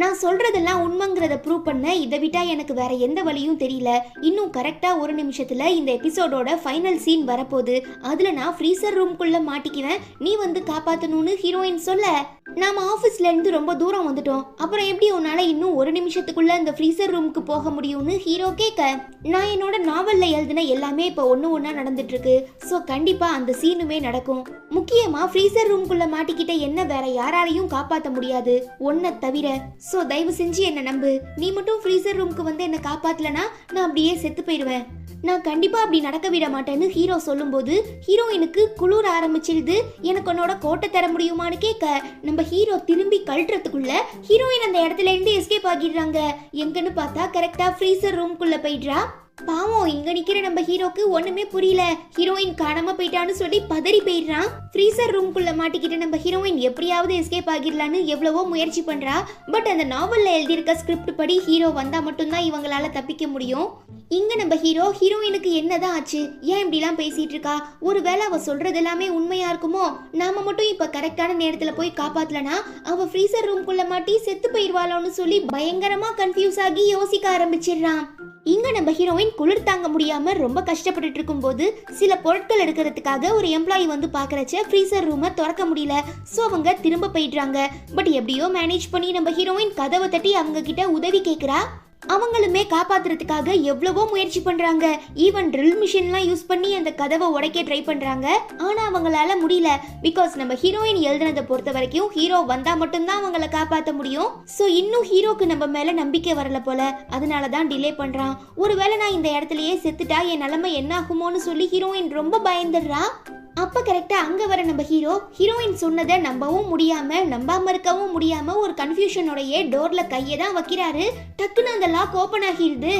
நான் சொல்றதெல்லாம் உண்மைங்கிறத ப்ரூவ் பண்ண இதை விட்டா எனக்கு வேற எந்த வழியும் தெரியல, இன்னும் கரெக்டா ஒரு நிமிஷத்துல இந்த எபிசோடோட ஃபைனல் சீன் வரப்போகுது, அதுல நான் ஃப்ரீசர் ரூம்குள்ள மாட்டிக்குவேன், நீ வந்து காப்பாத்தணும்னு ஹீரோயின் சொல்ல நாம ஆபீஸ்ல இருந்து ரொம்ப தூரம் வந்துட்டோம், அப்புறம் எப்படி உன்னால இன்னும் ஒரு நிமிஷத்துக்குள்ள இந்த ஃப்ரீசர் ரூமுக்கு போக முடியும்னு ஹீரோ கேட்க நான் என்னோட நாவல்ல எழுதின எல்லாமே இப்போ ஒன்னா நடந்துட்டு இருக்கு, ஸோ கண்டிப்பா அந்த சீனுமே நடக்கும், முக்கியமா ஃப்ரீசர் ரூம்குள்ள மாட்டிக்கிட்ட என்ன வேற யாராலையும் காப்பாற்ற முடியாது ஒன்ன தவிர, ஸோ தயவு செஞ்சு என்ன நம்பு, நீ மட்டும் ஃப்ரீசர் ரூமுக்கு வந்து என்ன காப்பாத்தலனா நான் அப்படியே செத்து போயிடுவேன், நான் கண்டிப்பா அப்படி நடக்க விட மாட்டேன்னு ஹீரோ சொல்லும்போது ஹீரோயினுக்கு குளிர ஆரம்பிச்சிருது. எனக்கு உன்னோட கோட்டை தர முடியுமான்னு கேட்க நம்ம ஹீரோ திரும்பி கழட்டுறதுக்குள்ள ஹீரோயின் அந்த இடத்துல இருந்து எஸ்கேப் ஆகிடுறாங்க. எங்கன்னு பார்த்தா கரெக்டா ஃப்ரீசர் ரூம்குள்ள போயிடுறா. பாவம் இங்க நிக்கிற நம்ம ஹீரோக்கு ஒண்ணுமே புரியல, ஹீரோயின் காணாம போயிட்டான்னு சொல்லி பதறி போயிடுறான். ஃப்ரீசர் ரூம்குள்ள மாட்டிக்கிட்டு நம்ம ஹீரோயின் எப்படியாவது எஸ்கேப் ஆகிடலான்னு எவ்வளவோ முயற்சி பண்றா. பட் அந்த நாவல்ல எழுதியிருக்க ஸ்கிரிப்ட் படி ஹீரோ வந்தா மட்டும்தான் இவங்களால தப்பிக்க முடியும். இங்க நம்ம ஹீரோயினுக்கு என்னதான் ஆச்சு, ஏன் இப்படிலாம் பேசிட்டு இருக்கா, ஒருவேளை அவ சொல்றது எல்லாமே உண்மையா இருக்குமோ, நாம மட்டும் இப்ப கரெக்டான நேரத்துல போய் காப்பாத்தலனா அவ ஃப்ரீசர் ரூம்குள்ள மாட்டி செத்து போயிருவாளோன்னு சொல்லி பயங்கரமா கன்ஃபியூஸ் ஆகி யோசிக்க ஆரம்பிச்சிடுறான். இங்க நம்ம ஹீரோயின் குளிர் தாங்க முடியாம ரொம்ப கஷ்டப்பட்டு இருக்கும் போது சில பொருட்கள் எடுக்கிறதுக்காக ஒரு எம்ப்ளாயி வந்து பாக்குறச்ச ஃப்ரீசர் ரூமை திறக்க முடியல, சோ அவங்க திரும்ப போயிடுறாங்க. பட் எப்படியோ மேனேஜ் பண்ணி நம்ம ஹீரோயின் கதவை தட்டி அவங்க கிட்ட உதவி கேக்குறா. அவங்களுமே காப்பாத்துறதுக்காக எவ்வளவோ முயற்சி பண்றாங்க, ஈவன் ட்ரில் மிஷின்லாம் யூஸ் பண்ணி அந்த கதவை உடைக்க ட்ரை பண்றாங்க, ஆனா அவங்களால முடியல. பிகாஸ் நம்ம ஹீரோயின் எழுதுனதை பொறுத்த வரைக்கும் ஹீரோ வந்தா மட்டும்தான் அவங்கள காப்பாற்ற முடியும். சோ இன்னும் ஹீரோக்கு நம்ம மேல நம்பிக்கை வரல போல, அதனாலதான் டிலே பண்றான். ஒருவேளை நான் இந்த இடத்துலயே செத்துட்டா என் நிலைமை என்ன ஆகுமோன்னு சொல்லி ஹீரோயின் ரொம்ப பயந்துடுறா. அப்ப கரெக்டா அங்க வர நம்ம ஹீரோயின் சொன்னதை நம்பவும் முடியாம நம்பாம இருக்கவும் முடியாம ஒரு கன்ஃபியூஷனோடயே டோர்ல கையை தான் வைக்கிறாரு. டக்குன்னு அந்த லாக் ஓபன் ஆகிடுது.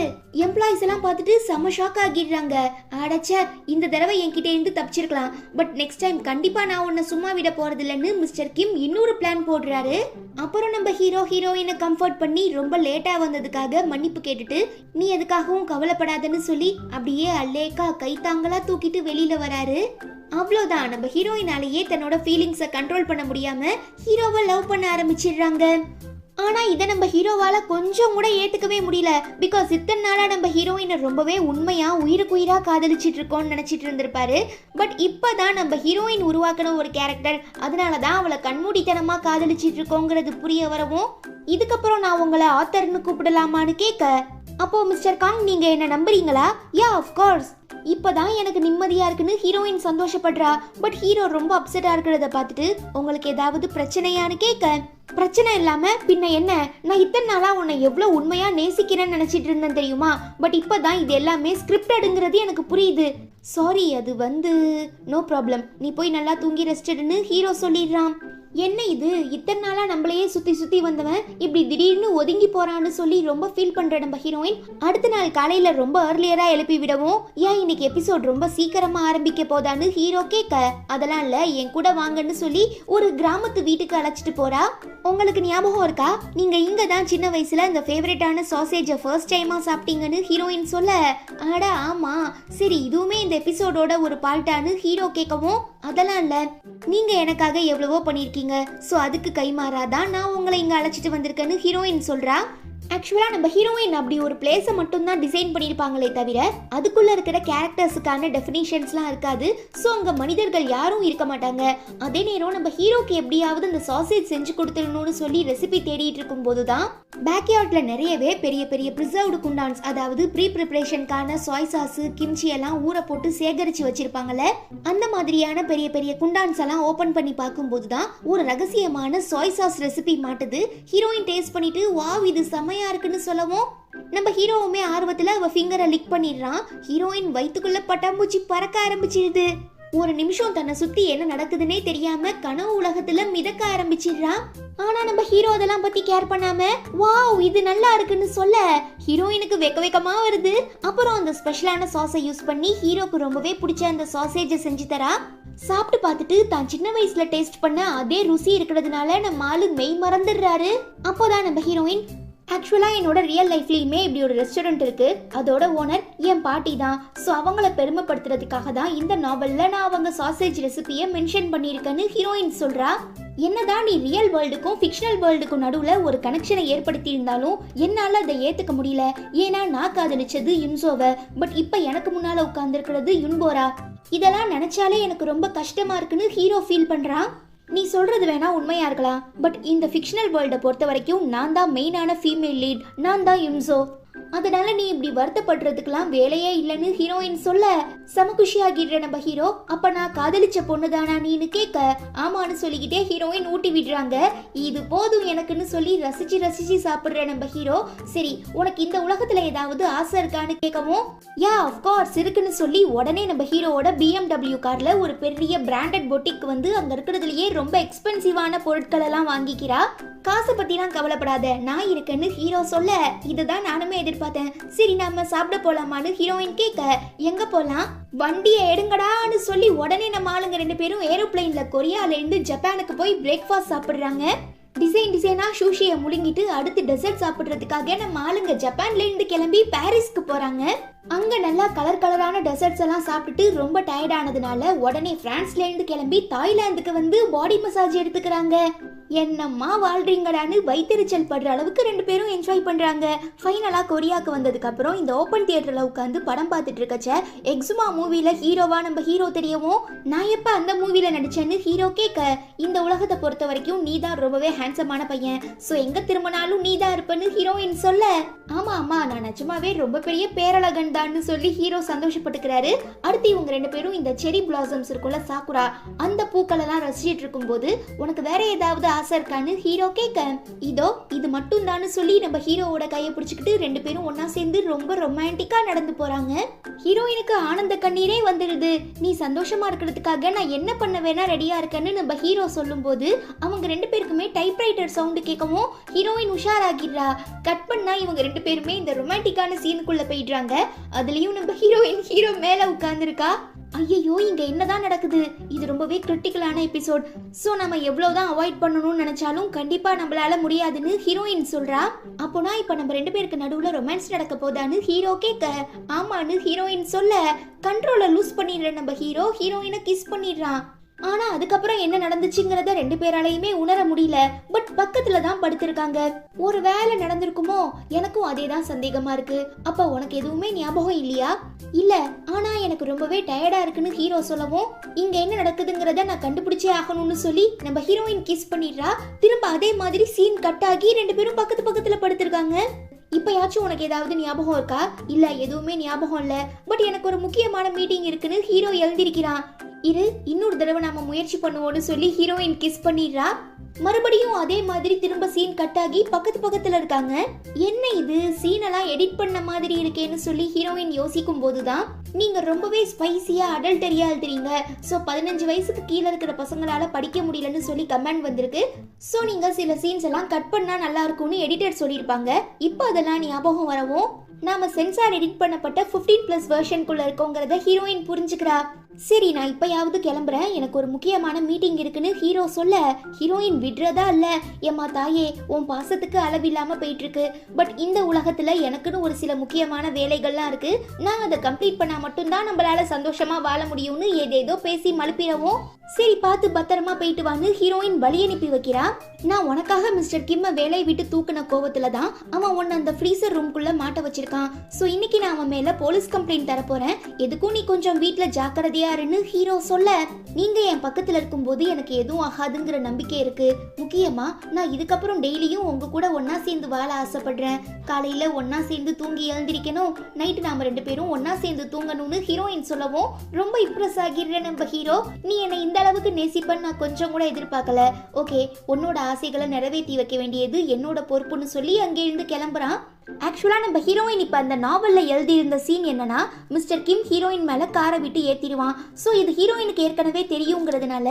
எம்ப்ளாயிஸ் எல்லாம் பார்த்துட்டு செம ஷாக் ஆகிடுறாங்க. அடச்ச, இந்த தடவை என்கிட்ட இருந்து தப்பிச்சிருக்கலாம், பட் நெக்ஸ்ட் டைம் கண்டிப்பா நான் உன்னை சும்மா விட போறது இல்லைன்னு மிஸ்டர் கிம் இன்னொரு பிளான் போடுறாரு. அப்புறம் நம்ம ஹீரோயினை கம்ஃபர்ட் பண்ணி ரொம்ப லேட்டா வந்ததுக்காக மன்னிப்பு கேட்டுட்டு நீ எதுக்காகவும் கவலைப்படாதன்னு சொல்லி அப்படியே அல்லேக்கா கைத்தாங்களா தூக்கிட்டு வெளியில வராரு. அவ்வளோதான், நம்ம ஹீரோயினாலேயே தன்னோட ஃபீலிங்ஸை கண்ட்ரோல் பண்ண முடியாம ஹீரோவை லவ் பண்ண ஆரம்பிச்சிடுறாங்க. ஆனா இதை நம்ம ஹீரோவால கொஞ்சம் கூட ஏத்துக்கவே முடியல. பிகாஸ் இத்தனை நாளா நம்ம ஹீரோயினை ரொம்பவே உண்மையா உயிருக்கு உயிரா காதலிச்சிட்டு இருக்கோம்னு நினைச்சிட்டு இருந்திருப்பாரு. பட் இப்பதான் நம்ம ஹீரோயின் உருவாக்கின ஒரு கேரக்டர், அதனாலதான் அவளை கண்மூடித்தனமா காதலிச்சிட்டு இருக்கோங்கிறது புரிய வரவும், இதுக்கப்புறம் நான் உங்களை ஆத்தர்னு கூப்பிடலாமான்னு கேட்க, அப்போ மிஸ்டர் காங் நீங்க என்ன நம்புறீங்களா? Yeah of course. இப்பதான் எனக்கு நிம்மதியா இருக்குன்னு ஹீரோயின் சந்தோஷப்படுறா. பட் ஹீரோ ரொம்ப அப்செட்டா இருக்கிறத பார்த்துட்டு உங்களுக்கு ஏதாவது பிரச்சனையான்னு கேட்க, பிரச்சனை இல்லாம பின்ன என்ன, நான் இத்தனை நாளா உன்னை எவ்வளவு உண்மையா நேசிக்கிறேன்னு நினைச்சிட்டு இருந்தேன் தெரியுமா, பட் இப்பதான் இது எல்லாமே ஸ்கிரிப்டடுங்கிறது எனக்கு புரியுது. சாரி, அது நோ ப்ராப்ளம், நீ போய் நல்லா தூங்கி ரெஸ்ட் எடுன்னு ஹீரோ சொல்லிடுறான். என்ன இது, இத்தனை நாளா நம்மளையே சுத்தி சுத்தி வந்தவன் இப்படி திடீர்னு ஒதுங்கி போறான்னு சொல்லி ரொம்ப ஃபீல் பண்ற நம்ம ஹீரோயின் அடுத்த நாள் காலையில ரொம்ப ஏர்லியரா எழுப்பி விடவும், ஏன் இன்னைக்கு எபிசோட் ரொம்ப சீக்கிரமா ஆரம்பிக்க போதான்னு ஹீரோ கேட்க, அதெல்லாம் இல்ல என் கூட வாங்கன்னு சொல்லி ஒரு கிராமத்து வீட்டுக்கு அழைச்சிட்டு போறா. உங்களுக்கு ஞாபகம் இருக்கா, நீங்க இங்க தான் சின்ன வயசுல இந்த ஃபேவரட்டான சாசேஜை ஃபர்ஸ்ட் டைமா சாப்பிட்டீங்கன்னு ஹீரோயின் சொல்ல, அட ஆமா சரி இதுவுமே இந்த எபிசோடோட ஒரு பார்ட்டான்னு ஹீரோ கேட்கவும், அதெல்லாம் இல்ல நீங்க எனக்காக எவ்வளவோ பண்ணிருக்கீங்க, சோ அதுக்கு கைமாறாதான் நான் உங்களை இங்க அழைச்சிட்டு வந்திருக்கேன்னு ஹீரோயின் சொல்றா. ஆக்சுவலா நம்ம ஹீரோயின் அப்படி ஒரு பிளேஸை மட்டும் தான் டிசைன் பண்ணியிருப்பாங்களே தவிர அதுக்குள்ள இருக்கிற கேரக்டர்ஸுக்கான டெஃபினிஷன்ஸ்லாம் இருக்காது. ஸோ அங்கே மனிதர்கள் யாரும் இருக்க மாட்டாங்க. அதே நேரம் நம்ம ஹீரோக்கு எப்படியாவது அந்த சாசேஜ் செஞ்சு கொடுத்துடணும்னு சொல்லி ரெசிபி தேடிட்டு இருக்கும் போது தான் பேக்யார்ட்ல நிறையவே பெரிய பெரிய ப்ரிசர்வ்டு குண்டான்ஸ், அதாவது ப்ரீ ப்ரிப்பரேஷனுக்கான சாய் சாஸ் கிம்ச்சி எல்லாம் ஊற போட்டு சேகரிச்சு வச்சிருப்பாங்கல்ல, அந்த மாதிரியான பெரிய பெரிய குண்டான்ஸ் எல்லாம் ஓபன் பண்ணி பார்க்கும்போது தான் ஒரு ரகசியமான சாய் சாஸ் ரெசிபி மாட்டுது. ஹீரோயின் டேஸ்ட் பண்ணிட்டு வாவ் இது செமையா இருக்குன்னு சொல்லவும், நம்ம ஹீரோவுமே ஆர்வத்துல அவ ஃபிங்கரை லிக் பண்ணிடுறான். ஹீரோயின் வயிற்றுக்குள்ள பட்டாம்பூச்சி பறக்க ஆரம்பிச்சிருது. ஒரு நிமிஷம் தன்னை சுத்தி என்ன நடக்குதுன்னே தெரியாம கனவு உலகத்துல மிதக்க ஆரம்பிச்சிடுறான். ஆனா நம்ம ஹீரோ அதெல்லாம் பத்தி கேர் பண்ணாம வாவ் இது நல்லா இருக்குன்னு சொல்ல ஹீரோயினுக்கு வெக்கமா வருது. அப்புறம் அந்த ஸ்பெஷலான சாஸை யூஸ் பண்ணி ஹீரோக்கு ரொம்பவே பிடிச்ச அந்த சாசேஜை செஞ்சு தரா. சாப்பிட்டு பார்த்துட்டு தான் சின்ன வயசுல டேஸ்ட் பண்ண அதே ருசி இருக்கிறதுனால நம்ம ஆளு மெய் மறந்துடுறாரு. அப்போதான் நம்ம ஹீரோயின், ஆக்சுவலா என்னோட ரியல் லைஃப்லயுமே இப்படி ஒரு ரெஸ்டாரண்ட் இருக்கு, அதோட ஓனர் என் பாட்டி தான். ஸோ அவங்கள பெருமைப்படுத்துறதுக்காக தான் இந்த நாவல்ல நான் அவங்க சாசேஜ் ரெசிபியை மென்ஷன் பண்ணியிருக்கேன்னு ஹீரோயின் சொல்றா. என்னதான் நீ ரியல் வேர்ல்டுக்கும் ஃபிக்ஷனல் வேர்ல்டுக்கும் நடுவுல ஒரு கனெக்ஷனை ஏற்படுத்தி இருந்தாலும் என்னால அதை ஏத்துக்க முடியல. ஏன்னா நான் காதலிச்சது யுன்சோவை, பட் இப்ப எனக்கு முன்னால உட்கார்ந்து இருக்கிறது யுன்போரா. இதெல்லாம் நினைச்சாலே எனக்கு ரொம்ப கஷ்டமா இருக்குன்னு ஹீரோ ஃபீல் பண்றான். நீ சொல்றது வேணா உண்மையா இருக்கலாம், பட் இந்த ஃபிக்ஷனல் வேர்ல்டை பொறுத்த வரைக்கும் நான் தான் மெயினான ஃபீமேல் லீட், நான் தான் யுன்சோ. அதனால நீ இப்படி வருத்தப்படுறதுக்கெல்லாம் வேலையே இல்லைன்னு ஹீரோயின் சொல்ல செம குஷியாகிடுற நம்ம ஹீரோ. அப்ப நான் காதலிச்ச பொண்ணுதானா நீன்னு கேட்க, ஆமான்னு சொல்லிக்கிட்டே ஹீரோயின் ஊட்டி விடுறாங்க. இது போதும் எனக்குன்னு சொல்லி ரசிச்சு ரசிச்சு சாப்பிடுற நம்ம ஹீரோ, சரி உனக்கு இந்த உலகத்துல ஏதாவது ஆசை இருக்கான்னு கேட்கவும், யா ஆஃப்கோர்ஸ் இருக்குன்னு சொல்லி உடனே நம்ம ஹீரோவோட BMW கார்ல ஒரு பெரிய பிராண்டட் பொட்டிக் வந்து அங்க இருக்கிறதுலயே ரொம்ப எக்ஸ்பென்சிவான பொருட்கள் எல்லாம் வாங்கிக்கிறா. காசை பத்திலாம் கவலைப்படாத நான் இருக்கேன்னு ஹீரோ சொல்ல, இதுதான் நானுமே எதிர்பார்த்தேன். சரி நாம சாப்பிட போலாமான்னு ஹீரோயின் கேட்க, எங்க போலாம், வண்டியை எடுங்கடான்னு சொல்லி உடனே நம்ம ஆளுங்க 2 பேரும் ஏரோப்ளைன்ல கொரியால இருந்து ஜப்பானுக்கு போய் பிரேக்ஃபாஸ்ட் சாப்பிடுறாங்க. டிசைனா சூஷியை முழுங்கிட்டு அடுத்து டெசர்ட் சாப்பிடுறதுக்காக நம்ம ஆளுங்க ஜப்பான்ல இருந்து கிளம்பி பாரிஸ்க்கு போறாங்க. அங்க நல்லா கலரான டெசர்ட்ஸ் எல்லாம் சாப்பிட்டுட்டு ரொம்ப டயர்ட் ஆனதுனால உடனே பிரான்ஸ்ல இருந்து கிளம்பி தாய்லாந்துக்கு வந்து பாடி மசாஜ் எடுத்துக்கிறாங்க. என்னம்மா வாழ்றீங்கடான்னு வைத்தறிச்சல் படுற அளவுக்கு 2 பேரும் என்ஜாய் பண்றாங்க. ஃபைனலா கொரியாக்கு வந்ததுக்கு அப்புறம் இந்த ஓப்பன் தியேட்டர்ல உட்காந்து படம் பார்த்துட்டு இருக்கச்ச எக்ஸுமா மூவில ஹீரோவா நம்ம ஹீரோ தெரியவும், நான் எப்ப அந்த மூவில நடிச்சேன்னு ஹீரோ கேட்க, இந்த உலகத்தை பொறுத்த வரைக்கும் நீ தான் ரொம்பவே ஹேண்ட்ஸமான பையன், சோ எங்க திரும்பினாலும் நீ தான் இருப்பன்னு ஹீரோயின் சொல்ல, ஆமா ஆமா நான் நிஜமாவே ரொம்ப பெரிய பேரழகன் தான்னு சொல்லி ஹீரோ சந்தோஷப்பட்டுக்கிறாரு. அடுத்து இவங்க ரெண்டு பேரும் இந்த செரி பிளாசம்ஸ் இருக்குள்ள சாக்குரா, அந்த பூக்கள் எல்லாம் ரசிச்சிட்டு இருக்கும் போது உனக்கு வேற ஏதாவது ஆசை இருக்கான்னு ஹீரோ கேட்க, இதோ இது மட்டும் தான் சொல்லி நம்ம ஹீரோவோட கையை பிடிச்சிக்கிட்டு ரெண்டு பேரும் ஒன்னா சேர்ந்து ரொம்ப ரொமான்டிக்கா நடந்து போறாங்க. ஹீரோயினுக்கு ஆனந்த கண்ணீரே வந்துடுது. நீ சந்தோஷமா இருக்கிறதுக்காக நான் என்ன பண்ண வேணா ரெடியா இருக்கேன்னு நம்ம ஹீரோ சொல்லும் போது அவங்க ரெண்டு பேருக்குமே டைப்ரைட்டர் சவுண்டு கேட்கவும் ஹீரோயின் உஷாராகிடுறா. கட் பண்ணா இவங்க ரெண்டு பேருமே இந்த ரொமான்டிக்கான சீனுக்குள்ள போயிடுறாங்க. அதுலயும் நம்ம ஹீரோயின் ஹீரோ மேல உட்கார்ந்துருக்கா. ஐயோ இங்க என்னதான் நடக்குது, இது ரொம்பவே கிரிட்டிக்கலான எபிசோட். சோ நம்ம எவ்வளவுதான் அவாய்ட் பண்ணணும்னு நினைச்சாலும் கண்டிப்பா நம்மளால முடியாதுன்னு ஹீரோயின் சொல்றா. அப்போனா இப்ப நம்ம ரெண்டு பேருக்கு நடுவுல ரொமான்ஸ் நடக்க போதான்னு ஹீரோ கேட்க, ஆமான்னு ஹீரோயின் சொல்ல கண்ட்ரோலை லூஸ் பண்ணிடுற நம்ம ஹீரோ ஹீரோயினை கிஸ் பண்ணிடுறான். ஆனா அதுக்கப்புறம் என்ன நடந்துச்சுங்கிறத ரெண்டு பேராலையுமே உணர முடியல. பட் பக்கத்துல தான் படுத்திருக்காங்க. ஒரு வேலை நடந்திருக்குமோ, எனக்கும் அதே தான் சந்தேகமா இருக்கு. அப்ப உனக்கு எதுவுமே ஞாபகம் இல்லையா? இல்ல, ஆனா எனக்கு ரொம்பவே டயர்டா இருக்குன்னு ஹீரோ சொல்லவும் இங்க என்ன நடக்குதுங்கிறத நான் கண்டுபிடிச்சே ஆகணும்னு சொல்லி நம்ம ஹீரோயின் கிஸ் பண்ணிடுறா. திரும்ப அதே மாதிரி சீன் கட் ஆகி ரெண்டு பேரும் பக்கத்து பக்கத்துல படுத்திருக்காங்க. இப்பயாச்சும் உனக்கு ஏதாவது ஞாபகம் இருக்கா? இல்ல எதுவுமே ஞாபகம் இல்ல, பட் எனக்கு ஒரு முக்கியமான மீட்டிங் இருக்குன்னு ஹீரோ எழுந்திருக்கிறான். இரு இன்னொரு தடவை நாம முயற்சி பண்ணுவோம்னு சொல்லி ஹீரோயின் கிஸ் பண்ணிடுறா. மறுபடியும் அதே மாதிரி திரும்ப சீன் கட் ஆகி பக்கத்து பக்கத்துல இருக்காங்க. என்ன இது சீனெல்லாம் எடிட் பண்ண மாதிரி இருக்கேன்னு சொல்லி ஹீரோயின் யோசிக்கும் போதுதான், நீங்க ரொம்பவே ஸ்பைசியா அடல்டரியா எழுதுறீங்க, சோ 15 வயசுக்கு கீழே இருக்கிற பசங்களால படிக்க முடியலன்னு சொல்லி கமெண்ட் வந்திருக்கு. சோ நீங்க சில சீன்ஸ் எல்லாம் கட் பண்ணா நல்லா இருக்கும்னு எடிட்டர் சொல்லியிருப்பாங்க. இப்போ அதெல்லாம் ஞாபகம் வரவும் நாம சென்சார் எடிட் பண்ணப்பட்ட 15+ வெர்ஷனுக்குள்ள இருக்கோங்கிறத ஹீரோயின் புரிஞ்சுக்கிறா. சரி நான் இப்பயாவது கிளம்புறேன், எனக்கு ஒரு முக்கியமான மீட்டிங் இருக்குன்னு ஹீரோ சொல்ல ஹீரோயின் விடுறதா இல்ல, ஏம்மா தாயே உன் பாசத்துக்கு அளவில்லாம போயிட்டு இருக்கு. பட் இந்த உலகத்துல எனக்குன்னு ஒரு சில முக்கியமான வேலைகள்லாம் இருக்கு, நான் அதை கம்ப்ளீட் பண்ணா மட்டும்தான் நம்மளால சந்தோஷமா வாழ முடியும்னு ஏதேதோ பேசி மழுப்பிடவும், சரி பார்த்து பத்திரமா போயிட்டு வான்னு ஹீரோயின் வழி அனுப்பி வைக்கிறா. நான் உனக்காக மிஸ்டர் கிம்ம வேலையை விட்டு தூக்குன கோவத்துல தான் அவன் உன்னை அந்த ஃப்ரீசர் ரூம்குள்ள மாட்ட வச்சிருக்கான். சோ இன்னைக்கு நான் அவன் மேல போலீஸ் கம்ப்ளைண்ட் தர போறேன், எதுக்கும் நீ கொஞ்சம் வீட்டுல ஜாக்கிரதையா இருன்னு ஹீரோ சொல்ல, நீங்க என் பக்கத்துல இருக்கும்போது எனக்கு எதுவும் ஆகாதுங்கிற நம்பிக்கை இருக்கு. முக்கியமா நான் இதுக்கப்புறம் டெய்லியும் உங்க கூட ஒன்னா சேர்ந்து வாழ ஆசைப்படுறேன். காலையில ஒன்னா சேர்ந்து தூங்கி எழுந்திருக்கணும், நைட்டு நாம ரெண்டு பேரும் ஒன்னா சேர்ந்து தூங்கணும்னு ஹீரோயின் சொல்லவும் ரொம்ப இம்ப்ரெஸ் ஆகிடுற நம்ம ஹீரோ, நீ என்னை இந்த அளவுக்கு நேசிப்பன்னு நான் கொஞ்சம் கூட எதிர்பார்க்கல. ஓகே உன்னோட ஆசைகளை நிறைவேற்றி வைக்க வேண்டியது என்னோட பொறுப்புன்னு சொல்லி அங்கே இருந்து கிளம்புறான். ஆக்சுவலா நம்ம ஹீரோயின் இப்ப அந்த நாவல்ல எழுதி இருந்த சீன் என்னன்னா, மிஸ்டர் கிம் ஹீரோயின் மேல காரை விட்டு ஏத்திடுவான். சோ இது ஹீரோயினுக்கு ஏற்கனவே தெரியுங்கிறதுனால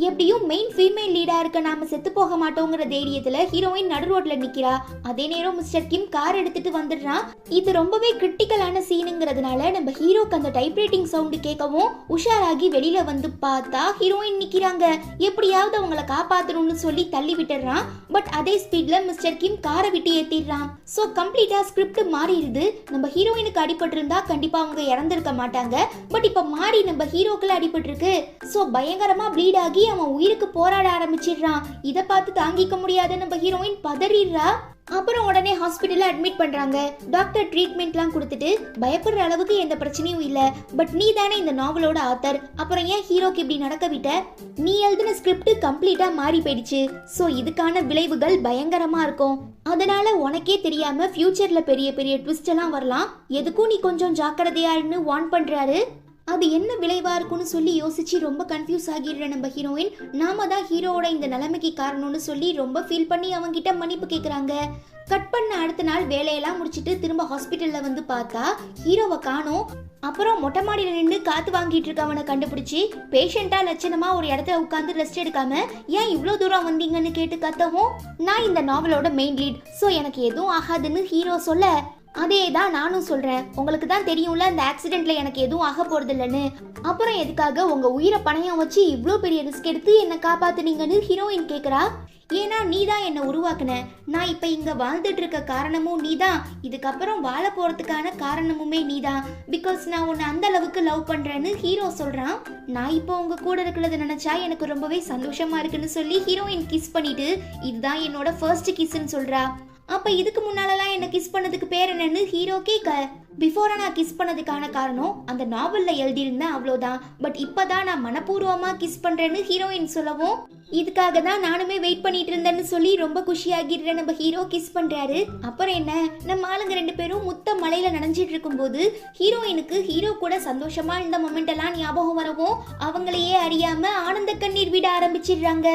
எப்படியும் மெயின் ஃபீமேல் லீடா இருக்க நாம செத்து போக மாட்டோங்கிற தைரியத்துல ஹீரோயின் நடு ரோட்ல நிக்கிறா. அதே நேரம் மிஸ்டர் கிம் கார் எடுத்துட்டு வந்துடுறான். இது ரொம்பவே கிரிட்டிக்கலான சீனுங்கிறதுனால நம்ம ஹீரோக்கு அந்த டைப்ரைட்டிங் சவுண்டு கேட்கவும் உஷாராகி வெளியில வந்து பார்த்தா ஹீரோயின் நிக்கிறாங்க. எப்படியாவது அவங்களை காப்பாத்தணும்னு சொல்லி தள்ளி விட்டுறான். பட் அதே ஸ்பீட்ல மிஸ்டர் கிம் காரை விட்டு ஏத்திடுறான். சோ கம்ப்ளீட்டா ஸ்கிரிப்ட் மாறிடுது. நம்ம ஹீரோயினுக்கு அடிபட்டு இருந்தா கண்டிப்பா அவங்க இறந்திருக்க மாட்டாங்க. பட் இப்ப மாறி நம்ம ஹீரோக்குள்ள அடிபட்டு இருக்கு. சோ பயங்கரமா ப்ளீட் ஆகி அவன் உயிருக்கு போராட ஆரம்பிச்சிடுறான். இத பார்த்து தாங்கிக்க முடியாத நம்ம ஹீரோயின் பதறிடுறா. அப்புறம் உடனே ஹாஸ்பிட்டல்ல அட்மிட் பண்றாங்க. டாக்டர் ட்ரீட்மெண்ட்லாம் கொடுத்துட்டு பயப்படுற அளவுக்கு எந்த பிரச்சனையும் இல்ல, பட் நீ தானே இந்த நாவலோட ஆத்தர், அப்புறம் ஏன் ஹீரோக்கு இப்படி நடக்க விட்ட? நீ எழுதின ஸ்கிரிப்ட் கம்ப்ளீட்டா மாறி போயிடுச்சு. சோ இதுக்கான விளைவுகள் பயங்கரமா இருக்கும். அதனால உனக்கே தெரியாம ஃபியூச்சர்ல பெரிய பெரிய ட்விஸ்ட் எல்லாம் வரலாம். எதுக்கும் நீ கொஞ்சம் ஜாக்கிரதையான்னு வார்ன் பண்றாரு. அது என்ன விளைவா இருக்கும்னு சொல்லி யோசிச்சு ரொம்ப கன்ஃபியூஸ் ஆகிடுற நம்ம ஹீரோயின், நாம தான் ஹீரோவோட இந்த நிலைமைக்கு காரணம்னு சொல்லி ரொம்ப ஃபீல் பண்ணி அவங்கிட்ட மன்னிப்பு கேக்குறாங்க. கட் பண்ண அடுத்த நாள் வேலையெல்லாம் முடிச்சிட்டு திரும்ப ஹாஸ்பிட்டல்ல வந்து பார்த்தா ஹீரோவை காணோம். அப்புறம் மொட்டை மாடியில நின்று காத்து வாங்கிட்டு இருக்கவனை கண்டுபிடிச்சி பேஷண்டா லட்சணமா ஒரு இடத்துல உட்காந்து ரெஸ்ட் எடுக்காம ஏன் இவ்வளவு தூரம் வந்தீங்கன்னு கேட்டு கத்தவும், நான் இந்த நாவலோட மெயின் லீட், சோ எனக்கு எதுவும் ஆகாதுன்னு ஹீரோ சொல்ல, அதே தான் நானும் சொல்றேன், உங்களுக்கு தான் தெரியும்ல இந்த ஆக்சிடென்ட்ல எனக்கு எதுவும் ஆக போறது இல்லைன்னு, அப்புறம் எதுக்காக உங்க உயிரை பணையம் வச்சு இவ்வளோ பெரிய ரிஸ்க் எடுத்து என்ன காப்பாத்துனீங்கன்னு ஹீரோயின் கேக்குறா. ஏன்னா நீ தான் என்னை உருவாக்குன, நான் இப்ப இங்க வாழ்ந்துட்டு இருக்க காரணமும் நீ தான், இதுக்கப்புறம் வாழ போறதுக்கான காரணமுமே நீ தான், பிகாஸ் நான் உன்னை அந்த அளவுக்கு லவ் பண்றேன்னு ஹீரோ சொல்றான். நான் இப்போ உங்க கூட இருக்கிறத நினைச்சா எனக்கு ரொம்பவே சந்தோஷமா இருக்குன்னு சொல்லி ஹீரோயின் கிஸ் பண்ணிட்டு இதுதான் என்னோட ஃபர்ஸ்ட் கிஸ்ன்னு சொல்றா. அப்ப இதுக்கு முன்னாலலாம் என்ன கிஸ் பண்ணதுக்கு பேர் என்னன்னு ஹீரோ கேட்க, பிஃபோரா நான் கிஸ் பண்ணதுக்கான காரணம் அந்த நாவல்ல எழுதியிருந்தேன் அவ்வளோதான். பட் இப்பதான் நான் மனப்பூர்வமா கிஸ் பண்றேன்னு ஹீரோயின் சொல்லவும் இதுக்காக தான் நானுமே வெயிட் பண்ணிட்டு இருந்தேன்னு சொல்லி ரொம்ப குஷியாகிடுற நம்ம ஹீரோ கிஸ் பண்றாரு. அப்புறம் என்ன, நம்ம ஆளுங்க 2 பேரும் முத்த மலையில நனைஞ்சிட்டு இருக்கும்போது ஹீரோயினுக்கு ஹீரோ கூட சந்தோஷமா இந்த மொமெண்ட் எல்லாம் ஞாபகம் வரவும் அவங்களையே அறியாம ஆனந்த கண்ணீர் விட ஆரம்பிச்சிடுறாங்க.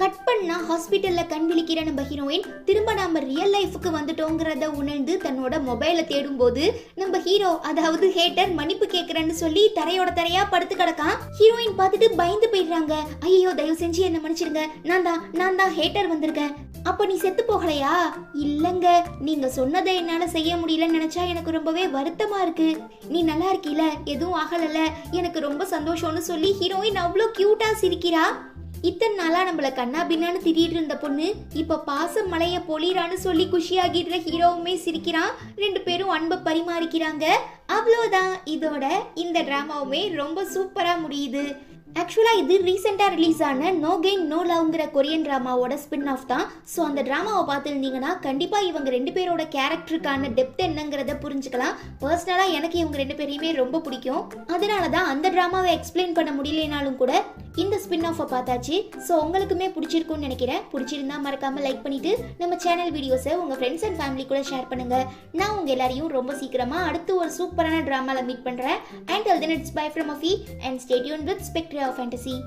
கட் பண்ணா ஹாஸ்பிட்டல்ல கண் விழிக்கிற நம்ம ஹீரோயின் திரும்ப நாம ரியல் லைஃபுக்கு வந்துட்டோங்கிறத உணர்ந்து தன்னோட மொபைலை தேடும் போது நம்ம ஹீரோ அதாவது ஹேட்டர் மன்னிப்பு கேட்கறேன்னு சொல்லி தரையோட தரையா படுத்து கிடக்கான். ஹீரோயின் பார்த்துட்டு பயந்து போயிடுறாங்க. ஐயோ தயவு செஞ்சு என்ன மன்னிச்சிருங்க, நான் தான் ஹேட்டர் வந்திருக்கேன். அப்ப நீ செத்து போகலையா? இல்லங்க, நீங்க சொன்னதை என்னால செய்ய முடியலன்னு நினைச்சா எனக்கு ரொம்பவே வருத்தமா இருக்கு. நீ நல்லா இருக்கீல, எதுவும் ஆகலல, எனக்கு ரொம்ப சந்தோஷம்னு சொல்லி ஹீரோயின் அவ்வளோ கியூட்டா சிரிக்கிறா. இத்தனை நாளா நம்மள கண்ணா பின்னான்னு திடீர் இருந்த பொண்ணு இப்ப பாச மலைய பொழிறான்னு சொல்லி குஷியாகிடுற ஹீரோவுமே சிரிக்கிறான். 2 பேரும் அன்பை பரிமாறிக்கிறாங்க. அவ்வளோதான், இதோட இந்த டிராமாவுமே ரொம்ப சூப்பரா முடியுது. ஆக்சுவலா இது ரீசெண்டா ரிலீஸ் ஆன நோ கெயின் நோ லவ்ங்கிற கொரியன் டிராமாவோட ஸ்பின் ஆஃப் தான். ஸோ அந்த டிராமாவை பார்த்துருந்தீங்கன்னா கண்டிப்பா இவங்க 2 பேரோட கேரக்டருக்கான டெப்த் என்னங்கிறத புரிஞ்சுக்கலாம். பர்சனலா எனக்கு இவங்க 2 பேரையுமே ரொம்ப பிடிக்கும். அதனாலதான் அந்த டிராமாவை எக்ஸ்பிளைன் பண்ண முடியலனாலும் கூட இந்த ஸ்பின் ஆஃபை பார்த்தாச்சு. ஸோ உங்களுக்குமே பிடிச்சிருக்கும்னு நினைக்கிறேன். பிடிச்சிருந்தா மறக்காம லைக் பண்ணிட்டு நம்ம சேனல் வீடியோஸை உங்க ஃப்ரெண்ட்ஸ் அண்ட் ஃபேமிலி கூட ஷேர் பண்ணுங்க. நான் உங்க எல்லாரையும் ரொம்ப சீக்கிரமா அடுத்து ஒரு சூப்பரான டிராமால மீட் பண்றேன். Until then, it's bye from Afi and stay tuned with Spectre of Fantasy.